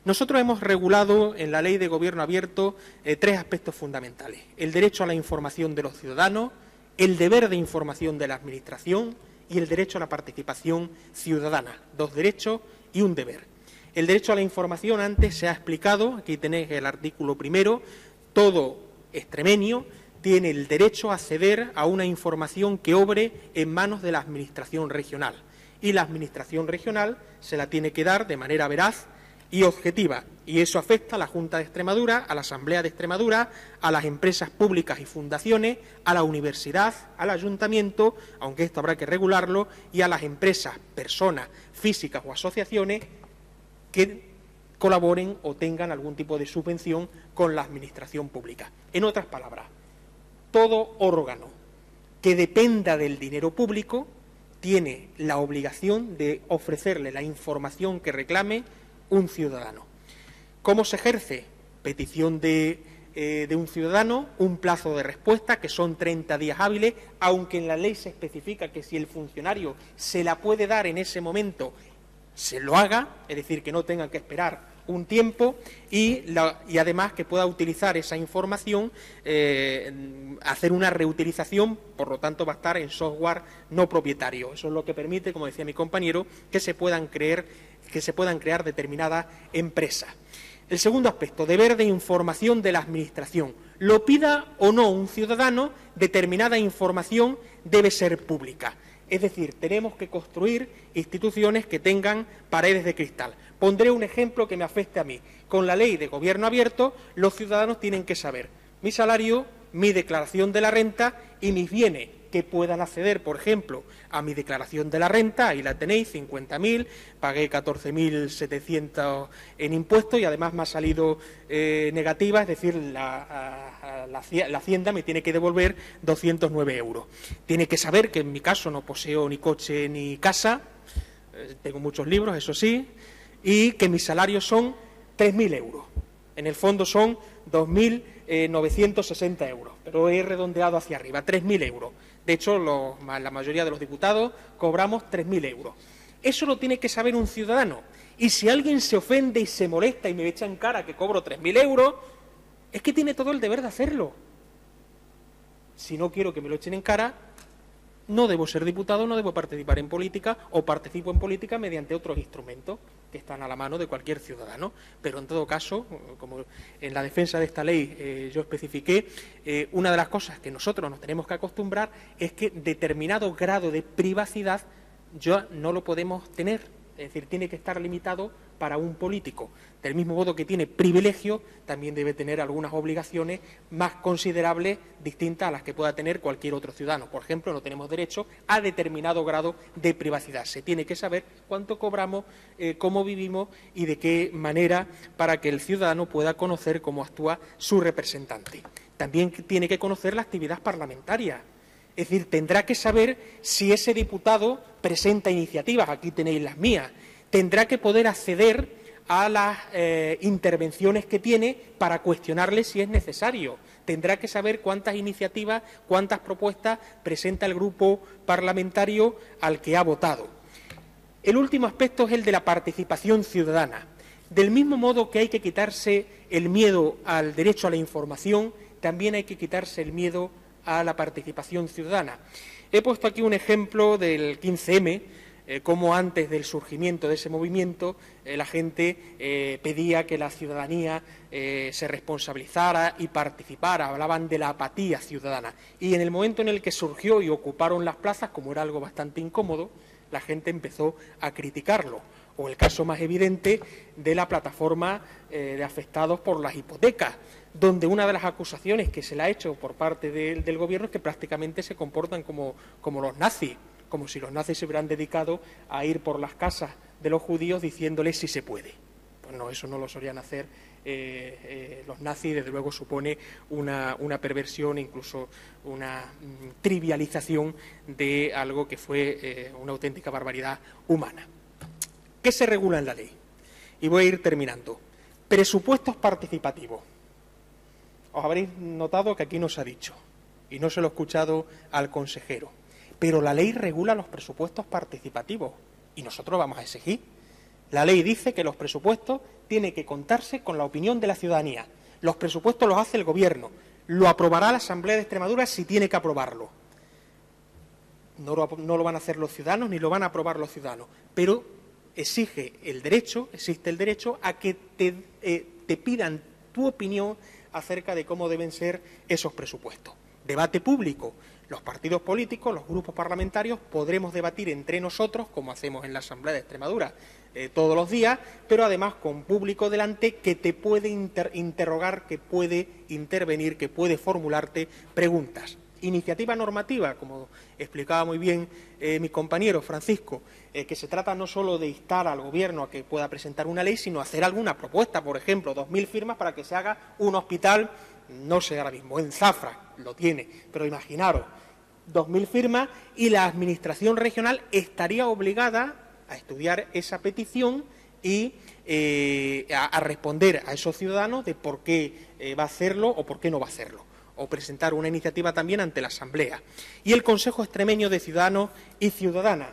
Nosotros hemos regulado en la Ley de Gobierno Abierto tres aspectos fundamentales: el derecho a la información de los ciudadanos, el deber de información de la Administración y el derecho a la participación ciudadana. Dos derechos y un deber. El derecho a la información antes se ha explicado, aquí tenéis el artículo primero, todo extremeño tiene el derecho a acceder a una información que obre en manos de la Administración regional y la Administración regional se la tiene que dar de manera veraz y objetiva, y eso afecta a la Junta de Extremadura, a la Asamblea de Extremadura, a las empresas públicas y fundaciones, a la universidad, al ayuntamiento, aunque esto habrá que regularlo, y a las empresas, personas físicas o asociaciones que colaboren o tengan algún tipo de subvención con la administración pública. En otras palabras, todo órgano que dependa del dinero público tiene la obligación de ofrecerle la información que reclame un ciudadano. ¿Cómo se ejerce? Petición de un ciudadano, un plazo de respuesta, que son 30 días hábiles, aunque en la ley se especifica que si el funcionario se la puede dar en ese momento, se lo haga, es decir, que no tenga que esperar un tiempo y además que pueda utilizar esa información, hacer una reutilización, por lo tanto va a estar en software no propietario. Eso es lo que permite, como decía mi compañero, que se puedan crear determinadas empresas. El segundo aspecto, deber de información de la Administración. Lo pida o no un ciudadano, determinada información debe ser pública. Es decir, tenemos que construir instituciones que tengan paredes de cristal. Pondré un ejemplo que me afecte a mí. Con la Ley de Gobierno Abierto, los ciudadanos tienen que saber mi salario, mi declaración de la renta y mis bienes, que puedan acceder, por ejemplo, a mi declaración de la renta. Ahí la tenéis, 50.000, pagué 14.700 en impuestos y además me ha salido negativa, es decir, la Hacienda me tiene que devolver 209 euros. Tiene que saber que en mi caso no poseo ni coche ni casa, tengo muchos libros, eso sí, y que mis salarios son 3.000 euros. En el fondo son 2.960 euros, pero he redondeado hacia arriba, 3.000 euros. De hecho, la mayoría de los diputados cobramos 3.000 euros. Eso lo tiene que saber un ciudadano. Y si alguien se ofende y se molesta y me echa en cara que cobro 3.000 euros, es que tiene todo el deber de hacerlo. Si no quiero que me lo echen en cara, no debo ser diputado, no debo participar en política o participo en política mediante otros instrumentos que están a la mano de cualquier ciudadano. Pero en todo caso, como en la defensa de esta ley yo especifiqué, una de las cosas que nosotros nos tenemos que acostumbrar es que determinado grado de privacidad ya no lo podemos tener. es decir, tiene que estar limitado para un político. Del mismo modo que tiene privilegio, también debe tener algunas obligaciones más considerables, distintas a las que pueda tener cualquier otro ciudadano. Por ejemplo, no tenemos derecho a determinado grado de privacidad. Se tiene que saber cuánto cobramos, cómo vivimos y de qué manera, para que el ciudadano pueda conocer cómo actúa su representante. También tiene que conocer la actividad parlamentaria. Es decir, tendrá que saber si ese diputado presenta iniciativas, aquí tenéis las mías, tendrá que poder acceder a las intervenciones que tiene para cuestionarle si es necesario. Tendrá que saber cuántas iniciativas, cuántas propuestas presenta el grupo parlamentario al que ha votado. El último aspecto es el de la participación ciudadana. Del mismo modo que hay que quitarse el miedo al derecho a la información, también hay que quitarse el miedo a la participación ciudadana. He puesto aquí un ejemplo del 15M, cómo antes del surgimiento de ese movimiento la gente pedía que la ciudadanía se responsabilizara y participara, hablaban de la apatía ciudadana. Y en el momento en el que surgió y ocuparon las plazas, como era algo bastante incómodo, la gente empezó a criticarlo. O el caso más evidente de la plataforma de afectados por las hipotecas, donde una de las acusaciones que se le ha hecho por parte del Gobierno es que prácticamente se comportan como los nazis, como si los nazis se hubieran dedicado a ir por las casas de los judíos diciéndoles si se puede. Pues no, eso no lo solían hacer los nazis, desde luego supone una perversión, incluso una trivialización de algo que fue una auténtica barbaridad humana. ¿Qué se regula en la ley? Y voy a ir terminando. Presupuestos participativos. Os habréis notado que aquí no se ha dicho, y no se lo he escuchado al consejero, pero la ley regula los presupuestos participativos, y nosotros vamos a exigir. La ley dice que los presupuestos tienen que contarse con la opinión de la ciudadanía. Los presupuestos los hace el Gobierno, lo aprobará la Asamblea de Extremadura si tiene que aprobarlo. No lo van a hacer los ciudadanos ni lo van a aprobar los ciudadanos, pero existe el derecho a que te pidan tu opinión acerca de cómo deben ser esos presupuestos. Debate público. Los partidos políticos, los grupos parlamentarios, podremos debatir entre nosotros, como hacemos en la Asamblea de Extremadura todos los días, pero además con público delante que te puede interrogar, que puede intervenir, que puede formularte preguntas. Iniciativa normativa, como explicaba muy bien mi compañero Francisco, que se trata no solo de instar al Gobierno a que pueda presentar una ley, sino hacer alguna propuesta, por ejemplo, 2.000 firmas para que se haga un hospital, no sé ahora mismo, en Zafra, lo tiene, pero imaginaros, 2.000 firmas y la Administración regional estaría obligada a estudiar esa petición y a responder a esos ciudadanos de por qué va a hacerlo o por qué no va a hacerlo, o presentar una iniciativa también ante la Asamblea. Y el Consejo Extremeño de Ciudadanos y Ciudadanas,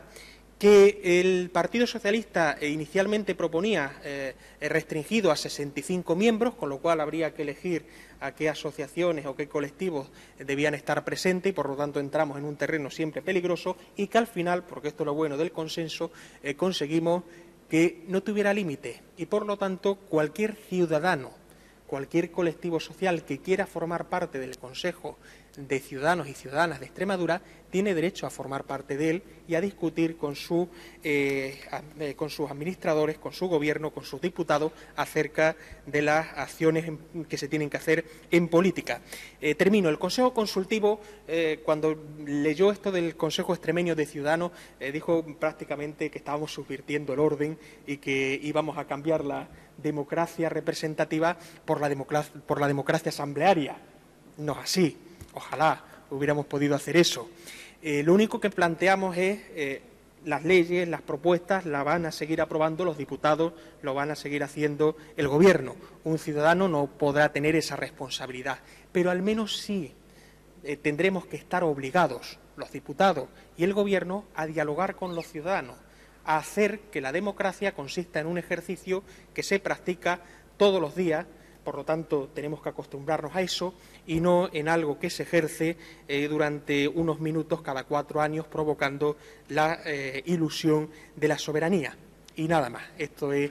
que el Partido Socialista inicialmente proponía restringido a 65 miembros, con lo cual habría que elegir a qué asociaciones o qué colectivos debían estar presentes y, por lo tanto, entramos en un terreno siempre peligroso y que al final, porque esto es lo bueno del consenso, conseguimos que no tuviera límite y, por lo tanto, cualquier ciudadano, cualquier colectivo social que quiera formar parte del Consejo de Ciudadanos y Ciudadanas de Extremadura tiene derecho a formar parte de él y a discutir con sus administradores, con su gobierno, con sus diputados acerca de las acciones que se tienen que hacer en política. Termino. El Consejo Consultivo, cuando leyó esto del Consejo Extremeño de Ciudadanos, dijo prácticamente que estábamos subvirtiendo el orden y que íbamos a cambiar la democracia representativa por la democracia asamblearia. No es así. Ojalá hubiéramos podido hacer eso. Lo único que planteamos es las leyes, las propuestas, las van a seguir aprobando los diputados, lo van a seguir haciendo el Gobierno. Un ciudadano no podrá tener esa responsabilidad, pero al menos sí tendremos que estar obligados, los diputados y el Gobierno, a dialogar con los ciudadanos, a hacer que la democracia consista en un ejercicio que se practica todos los días. Por lo tanto, tenemos que acostumbrarnos a eso y no en algo que se ejerce durante unos minutos cada 4 años, provocando la ilusión de la soberanía. Y nada más. Esto es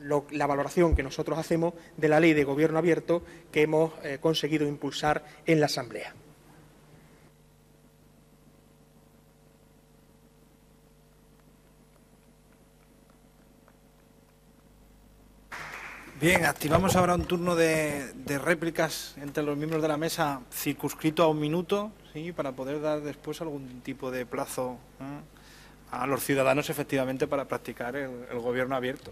la valoración que nosotros hacemos de la Ley de Gobierno Abierto que hemos conseguido impulsar en la Asamblea. Bien, activamos ahora un turno de réplicas entre los miembros de la mesa circunscrito a 1 minuto, ¿sí? Para poder dar después algún tipo de plazo a los ciudadanos efectivamente para practicar el gobierno abierto.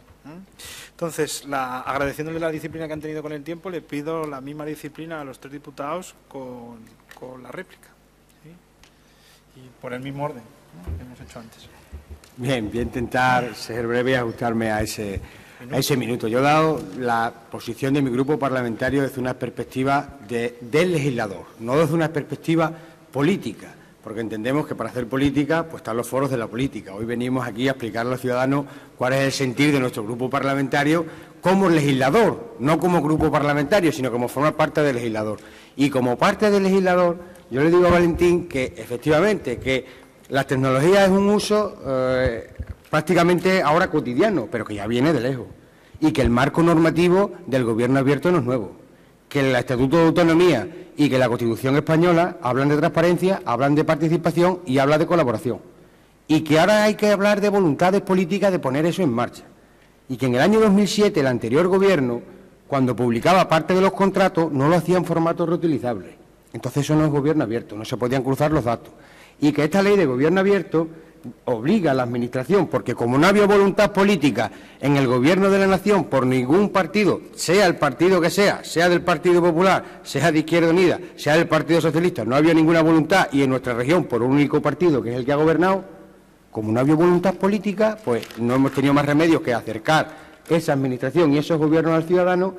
Entonces, agradeciéndole la disciplina que han tenido con el tiempo, le pido la misma disciplina a los 3 diputados con la réplica, ¿sí? Y por el mismo orden, ¿no?, que hemos hecho antes. Bien, voy a intentar ser breve y ajustarme a ese minuto. Yo he dado la posición de mi grupo parlamentario desde una perspectiva del legislador, no desde una perspectiva política, porque entendemos que para hacer política pues están los foros de la política. Hoy venimos aquí a explicar a los ciudadanos cuál es el sentir de nuestro grupo parlamentario como legislador, no como grupo parlamentario, sino como forma parte del legislador. Y como parte del legislador, yo le digo a Valentín que efectivamente que las tecnologías es un uso prácticamente ahora cotidiano, pero que ya viene de lejos, y que el marco normativo del gobierno abierto no es nuevo, que el Estatuto de Autonomía y que la Constitución española hablan de transparencia, hablan de participación y hablan de colaboración, y que ahora hay que hablar de voluntades políticas de poner eso en marcha, y que en el año 2007 el anterior gobierno, cuando publicaba parte de los contratos, no lo hacía en formato reutilizable. Entonces eso no es gobierno abierto, no se podían cruzar los datos. Y que esta ley de gobierno abierto obliga a la Administración, porque como no había voluntad política en el Gobierno de la Nación por ningún partido, sea el partido que sea del Partido Popular, sea de Izquierda Unida, sea del Partido Socialista, no había ninguna voluntad, y en nuestra región por un único partido, que es el que ha gobernado, como no había voluntad política, pues no hemos tenido más remedio que acercar esa Administración y esos gobiernos al ciudadano,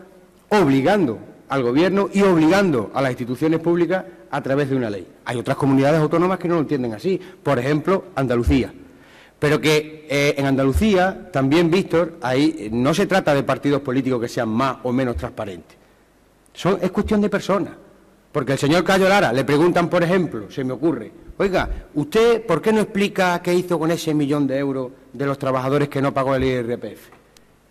obligando al Gobierno y obligando a las instituciones públicas a través de una ley. Hay otras comunidades autónomas que no lo entienden así, por ejemplo, Andalucía. Pero que en Andalucía, también, Víctor, ahí no se trata de partidos políticos que sean más o menos transparentes. Es cuestión de personas. Porque al señor Cayo Lara le preguntan, por ejemplo, se me ocurre, oiga, ¿usted por qué no explica qué hizo con ese 1 millón de euros de los trabajadores que no pagó el IRPF?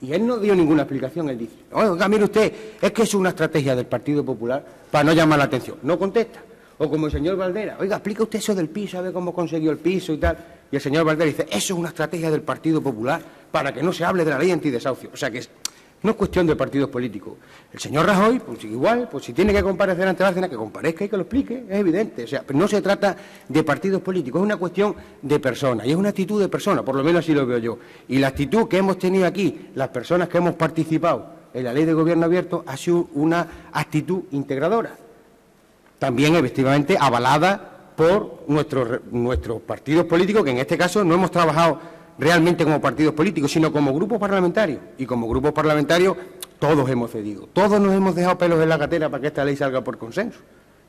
Y él no dio ninguna explicación, él dice, oiga, mire usted, es que es una estrategia del Partido Popular para no llamar la atención. No contesta. O como el señor Valdera, oiga, explica usted eso del piso, a ver cómo consiguió el piso y tal. Y el señor Valdera dice, eso es una estrategia del Partido Popular para que no se hable de la ley antidesahucio. O sea que no es cuestión de partidos políticos. El señor Rajoy, pues igual, pues si tiene que comparecer ante Bárcenas, que comparezca y que lo explique, es evidente. O sea, pero no se trata de partidos políticos, es una cuestión de personas, y es una actitud de persona, por lo menos así lo veo yo. Y la actitud que hemos tenido aquí, las personas que hemos participado en la ley de gobierno abierto, ha sido una actitud integradora. También, efectivamente, avalada por nuestros partidos políticos, que en este caso no hemos trabajado realmente como partidos políticos, sino como grupos parlamentarios. Y como grupos parlamentarios todos hemos cedido, todos nos hemos dejado pelos en la gatera para que esta ley salga por consenso.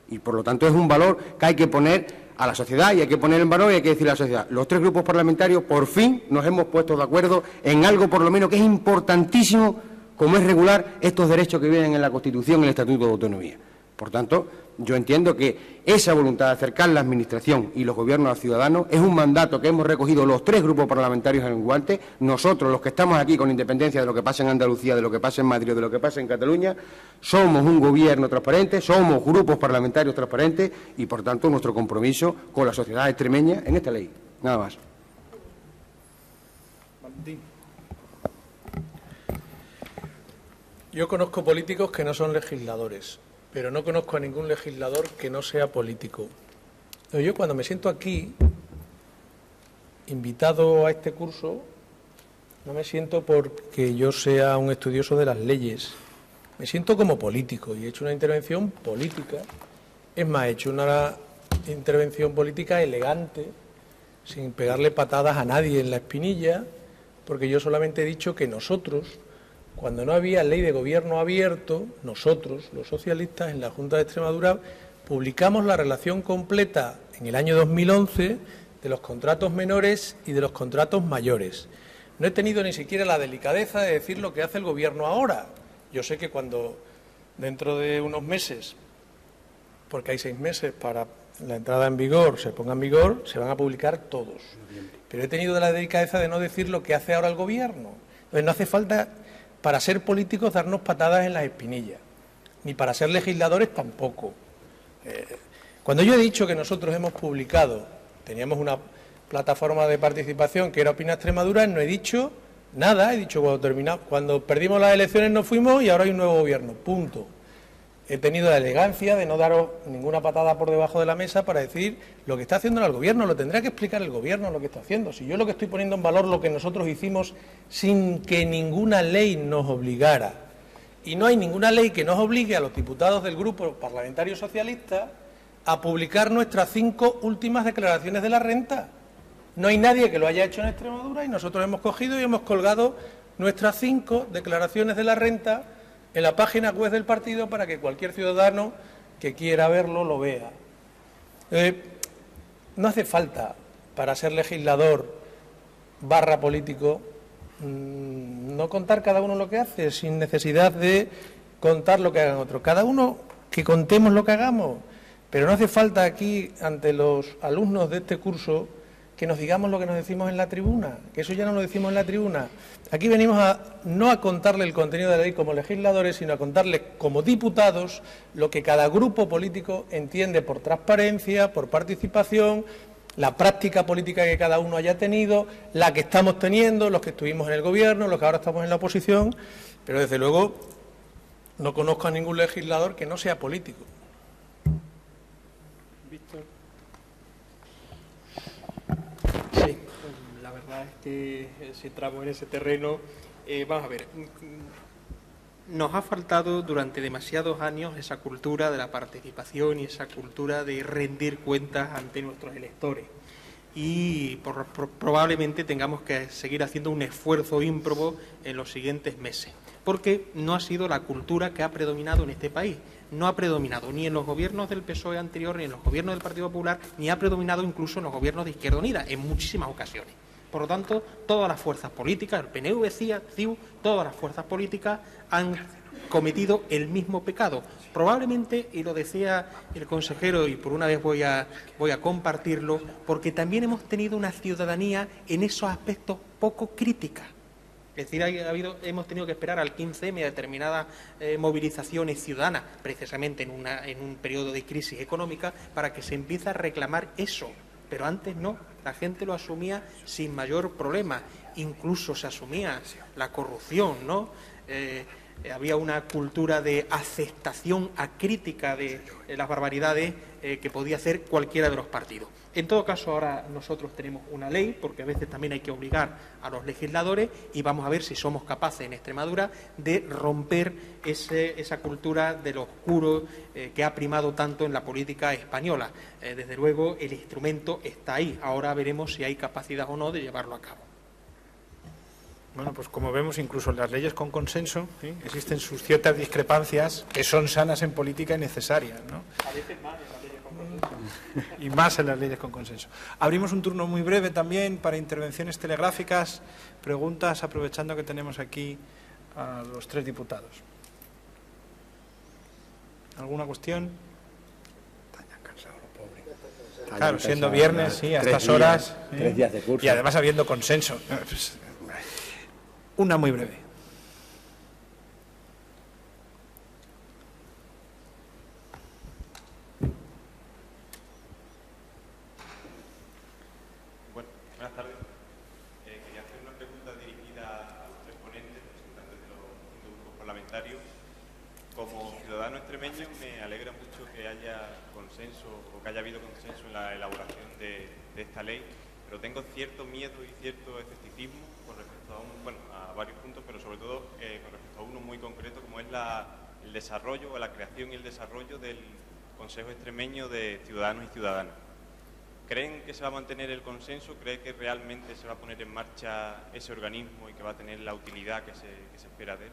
Y por lo tanto es un valor que hay que poner a la sociedad, y hay que poner en valor y hay que decirle a la sociedad. Los 3 grupos parlamentarios por fin nos hemos puesto de acuerdo en algo por lo menos que es importantísimo, como es regular estos derechos que vienen en la Constitución y el Estatuto de Autonomía. Por tanto, yo entiendo que esa voluntad de acercar la Administración y los gobiernos al ciudadano es un mandato que hemos recogido los 3 grupos parlamentarios en el guante. Nosotros, los que estamos aquí, con independencia de lo que pasa en Andalucía, de lo que pasa en Madrid, de lo que pasa en Cataluña, somos un gobierno transparente, somos grupos parlamentarios transparentes y, por tanto, nuestro compromiso con la sociedad extremeña en esta ley. Nada más. Yo conozco políticos que no son legisladores, pero no conozco a ningún legislador que no sea político. Yo cuando me siento aquí, invitado a este curso, no me siento porque yo sea un estudioso de las leyes, me siento como político y he hecho una intervención política. Es más, he hecho una intervención política elegante, sin pegarle patadas a nadie en la espinilla, porque yo solamente he dicho que nosotros, cuando no había ley de gobierno abierto, nosotros, los socialistas, en la Junta de Extremadura, publicamos la relación completa en el año 2011 de los contratos menores y de los contratos mayores. No he tenido ni siquiera la delicadeza de decir lo que hace el Gobierno ahora. Yo sé que cuando, dentro de unos meses, porque hay 6 meses para la entrada en vigor, se ponga en vigor, se van a publicar todos. Pero he tenido la delicadeza de no decir lo que hace ahora el Gobierno. Entonces no hace falta, para ser políticos, darnos patadas en las espinillas, ni para ser legisladores tampoco. Cuando yo he dicho que nosotros hemos publicado, teníamos una plataforma de participación que era Opina Extremadura, no he dicho Nada, he dicho cuando perdimos las elecciones nos fuimos y ahora hay un nuevo gobierno, punto. He tenido la elegancia de no daros ninguna patada por debajo de la mesa para decir lo que está haciendo el gobierno. Lo tendrá que explicar el gobierno lo que está haciendo. Si yo lo que estoy poniendo en valor lo que nosotros hicimos sin que ninguna ley nos obligara. Y no hay ninguna ley que nos obligue a los diputados del Grupo Parlamentario Socialista a publicar nuestras 5 últimas declaraciones de la renta. No hay nadie que lo haya hecho en Extremadura y nosotros hemos cogido y hemos colgado nuestras 5 declaraciones de la renta en la página web del partido para que cualquier ciudadano que quiera verlo lo vea. No hace falta, para ser legislador / político, no contar cada uno lo que hace, sin necesidad de contar lo que hagan otros. Cada uno que contemos lo que hagamos, pero no hace falta aquí, ante los alumnos de este curso, que nos digamos lo que nos decimos en la tribuna, que eso ya no lo decimos en la tribuna. Aquí venimos no a contarle el contenido de la ley como legisladores, sino a contarle como diputados lo que cada grupo político entiende por transparencia, por participación, la práctica política que cada uno haya tenido, la que estamos teniendo, los que estuvimos en el gobierno, los que ahora estamos en la oposición, pero desde luego no conozco a ningún legislador que no sea político. Víctor. Sí, la verdad es que si entramos en ese terreno, vamos a ver, nos ha faltado durante demasiados años esa cultura de la participación y esa cultura de rendir cuentas ante nuestros electores. Y probablemente tengamos que seguir haciendo un esfuerzo ímprobo en los siguientes meses, porque no ha sido la cultura que ha predominado en este país. No ha predominado ni en los gobiernos del PSOE anterior, ni en los gobiernos del Partido Popular, ni ha predominado incluso en los gobiernos de Izquierda Unida, en muchísimas ocasiones. Por lo tanto, todas las fuerzas políticas, el PNV, CIU, todas las fuerzas políticas han cometido el mismo pecado. Probablemente, y lo decía el consejero, y por una vez voy a compartirlo, porque también hemos tenido una ciudadanía en esos aspectos poco crítica. Es decir, hemos tenido que esperar al 15M a determinadas movilizaciones ciudadanas, precisamente en un periodo de crisis económica, para que se empiece a reclamar eso. Pero antes no, la gente lo asumía sin mayor problema. Incluso se asumía la corrupción, ¿no? Había una cultura de aceptación acrítica de las barbaridades que podía hacer cualquiera de los partidos. En todo caso, ahora nosotros tenemos una ley, porque a veces también hay que obligar a los legisladores, y vamos a ver si somos capaces en Extremadura de romper esa cultura de lo oscuro que ha primado tanto en la política española. Desde luego, el instrumento está ahí. Ahora veremos si hay capacidad o no de llevarlo a cabo. Bueno, pues como vemos, incluso en las leyes con consenso, ¿sí?, existen sus ciertas discrepancias que son sanas en política y necesarias, ¿no? A veces más en las leyes con consenso. Y más en las leyes con consenso. Abrimos un turno muy breve también para intervenciones telegráficas, preguntas, aprovechando que tenemos aquí a los 3 diputados. ¿Alguna cuestión? Claro, siendo viernes, sí, a estas horas. 3 días de curso. Y además habiendo consenso. Una muy breve. Bueno, buenas tardes. Quería hacer una pregunta dirigida a los 3 ponentes, representantes de los distintos grupos parlamentarios. Como ciudadano extremeño me alegra mucho que haya consenso o que haya habido consenso en la elaboración de esta ley, pero tengo cierto miedo y cierto escepticismo con respecto a varios puntos, pero sobre todo con respecto a uno muy concreto, como es el desarrollo o la creación y el desarrollo del Consejo Extremeño de Ciudadanos y Ciudadanas. ¿Creen que se va a mantener el consenso? ¿Creen que realmente se va a poner en marcha ese organismo y que va a tener la utilidad que se espera de él?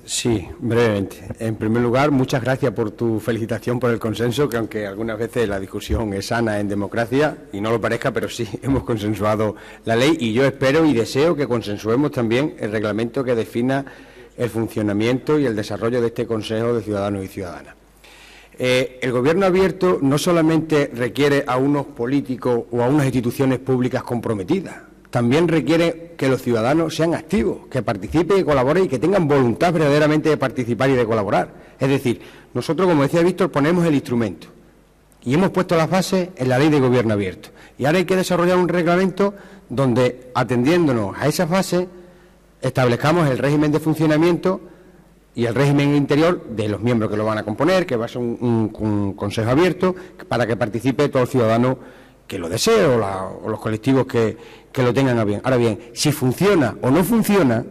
Sí, brevemente. En primer lugar, muchas gracias por tu felicitación por el consenso, que aunque algunas veces la discusión es sana en democracia, y no lo parezca, pero sí hemos consensuado la ley, y yo espero y deseo que consensuemos también el reglamento que defina el funcionamiento y el desarrollo de este Consejo de Ciudadanos y Ciudadanas. El Gobierno abierto no solamente requiere a unos políticos o a unas instituciones públicas comprometidas, también requiere que los ciudadanos sean activos, que participen y colaboren y que tengan voluntad verdaderamente de participar y de colaborar. Es decir, nosotros, como decía Víctor, ponemos el instrumento. Y hemos puesto las bases en la Ley de Gobierno Abierto. Y ahora hay que desarrollar un reglamento donde, atendiéndonos a esas bases, establezcamos el régimen de funcionamiento y el régimen interior de los miembros que lo van a componer, que va a ser un consejo abierto, para que participe todo el ciudadano que lo desee o los colectivos que lo tengan a bien. Ahora bien, si funciona o no funciona,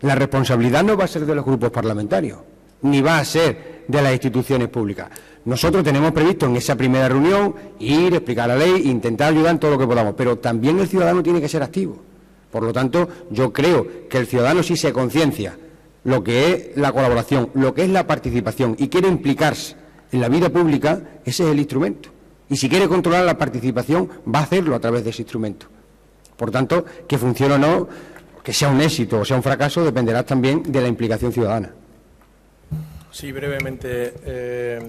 la responsabilidad no va a ser de los grupos parlamentarios, ni va a ser de las instituciones públicas. Nosotros tenemos previsto en esa primera reunión ir, explicar la ley e intentar ayudar en todo lo que podamos, pero también el ciudadano tiene que ser activo. Por lo tanto, yo creo que el ciudadano, si se conciencia lo que es la colaboración, lo que es la participación y quiere implicarse en la vida pública, ese es el instrumento. Y si quiere controlar la participación, va a hacerlo a través de ese instrumento. Por tanto, que funcione o no, que sea un éxito o sea un fracaso, dependerá también de la implicación ciudadana. Sí, brevemente.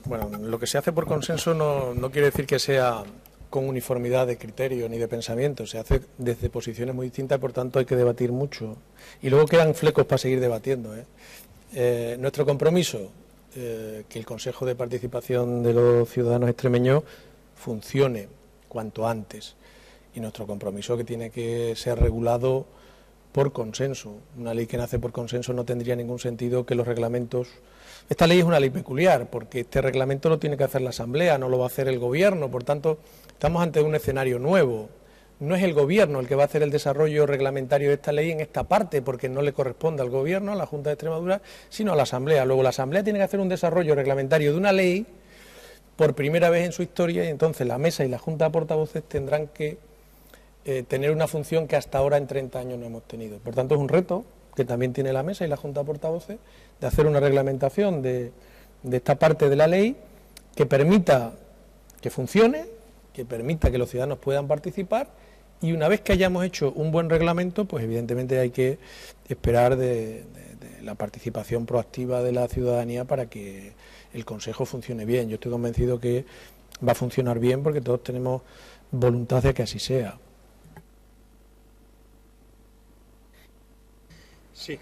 Bueno, lo que se hace por consenso no quiere decir que sea con uniformidad de criterio ni de pensamiento. Se hace desde posiciones muy distintas, por tanto hay que debatir mucho. Y luego quedan flecos para seguir debatiendo. Nuestro compromiso, que el Consejo de Participación de los Ciudadanos Extremeños funcione cuanto antes. Y nuestro compromiso, que tiene que ser regulado por consenso. Una ley que nace por consenso no tendría ningún sentido que los reglamentos... Esta ley es una ley peculiar, porque este reglamento lo tiene que hacer la Asamblea, no lo va a hacer el Gobierno. Por tanto, estamos ante un escenario nuevo. No es el Gobierno el que va a hacer el desarrollo reglamentario de esta ley en esta parte, porque no le corresponde al Gobierno, a la Junta de Extremadura, sino a la Asamblea. Luego la Asamblea tiene que hacer un desarrollo reglamentario de una ley por primera vez en su historia, y entonces la Mesa y la Junta de Portavoces tendrán que tener una función que hasta ahora en 30 años no hemos tenido. Por tanto, es un reto que también tiene la Mesa y la Junta de Portavoces de hacer una reglamentación de esta parte de la ley que permita que funcione, que permita que los ciudadanos puedan participar, y una vez que hayamos hecho un buen reglamento, pues evidentemente hay que esperar de la participación proactiva de la ciudadanía para que el Consejo funcione bien. Yo estoy convencido que va a funcionar bien porque todos tenemos voluntad de que así sea. Sí,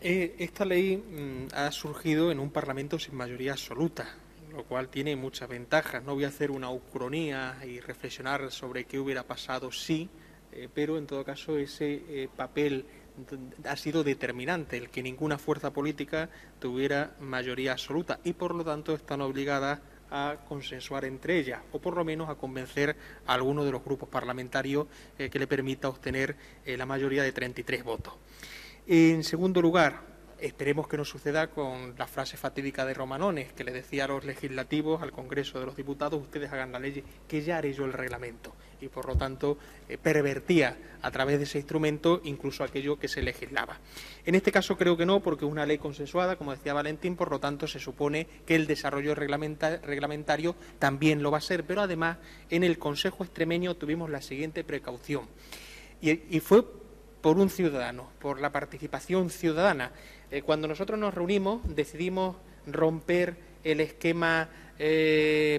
esta ley ha surgido en un Parlamento sin mayoría absoluta, lo cual tiene muchas ventajas. No voy a hacer una ucronía y reflexionar sobre qué hubiera pasado si, pero en todo caso ese papel ha sido determinante, el que ninguna fuerza política tuviera mayoría absoluta, y por lo tanto están obligadas a consensuar entre ellas, o por lo menos a convencer a alguno de los grupos parlamentarios que le permita obtener la mayoría de 33 votos. En segundo lugar, esperemos que no suceda con la frase fatídica de Romanones, que le decía a los legislativos, al Congreso de los Diputados: ustedes hagan la ley, que ya haré yo el reglamento. Y por lo tanto pervertía a través de ese instrumento incluso aquello que se legislaba. En este caso creo que no, porque es una ley consensuada, como decía Valentín, por lo tanto se supone que el desarrollo reglamentario también lo va a ser. Pero además en el Consejo Extremeño tuvimos la siguiente precaución, y fue por un ciudadano, por la participación ciudadana. Cuando nosotros nos reunimos decidimos romper el esquema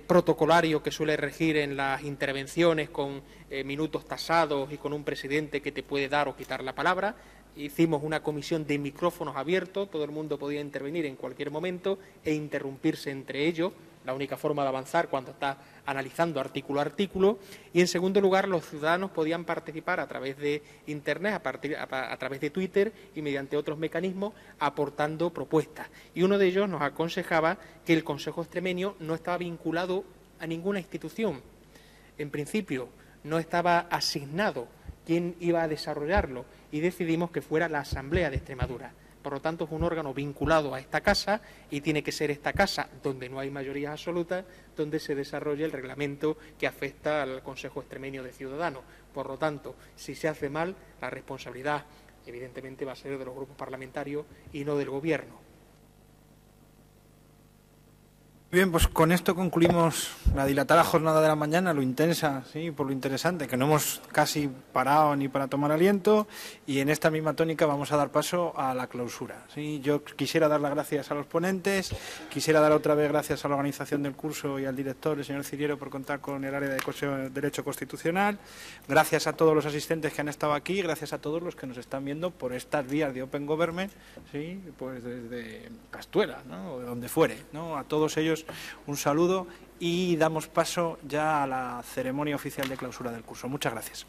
protocolario que suele regir en las intervenciones, con minutos tasados y con un presidente que te puede dar o quitar la palabra. Hicimos una comisión de micrófonos abiertos, todo el mundo podía intervenir en cualquier momento e interrumpirse entre ellos, la única forma de avanzar cuando está analizando artículo a artículo. Y en segundo lugar, los ciudadanos podían participar a través de Internet, a través de Twitter y mediante otros mecanismos, aportando propuestas. Y uno de ellos nos aconsejaba que el Consejo Extremeño no estaba vinculado a ninguna institución. En principio, no estaba asignado quién iba a desarrollarlo, y decidimos que fuera la Asamblea de Extremadura. Por lo tanto, es un órgano vinculado a esta casa, y tiene que ser esta casa, donde no hay mayoría absoluta, donde se desarrolle el reglamento que afecta al Consejo Extremeño de Ciudadanos. Por lo tanto, si se hace mal, la responsabilidad evidentemente va a ser de los grupos parlamentarios y no del Gobierno. Bien, pues con esto concluimos la dilatada jornada de la mañana, lo intensa, sí, por lo interesante, que no hemos casi parado ni para tomar aliento, y en esta misma tónica vamos a dar paso a la clausura. Sí, yo quisiera dar las gracias a los ponentes, quisiera dar otra vez gracias a la organización del curso y al director, el señor Ciriero, por contar con el área de Derecho Constitucional. Gracias a todos los asistentes que han estado aquí, gracias a todos los que nos están viendo por estas vías de Open Government, sí, pues desde Castuera, ¿no?, o de donde fuere, ¿no? A todos ellos ellos un saludo y damos paso ya a la ceremonia oficial de clausura del curso. Muchas gracias.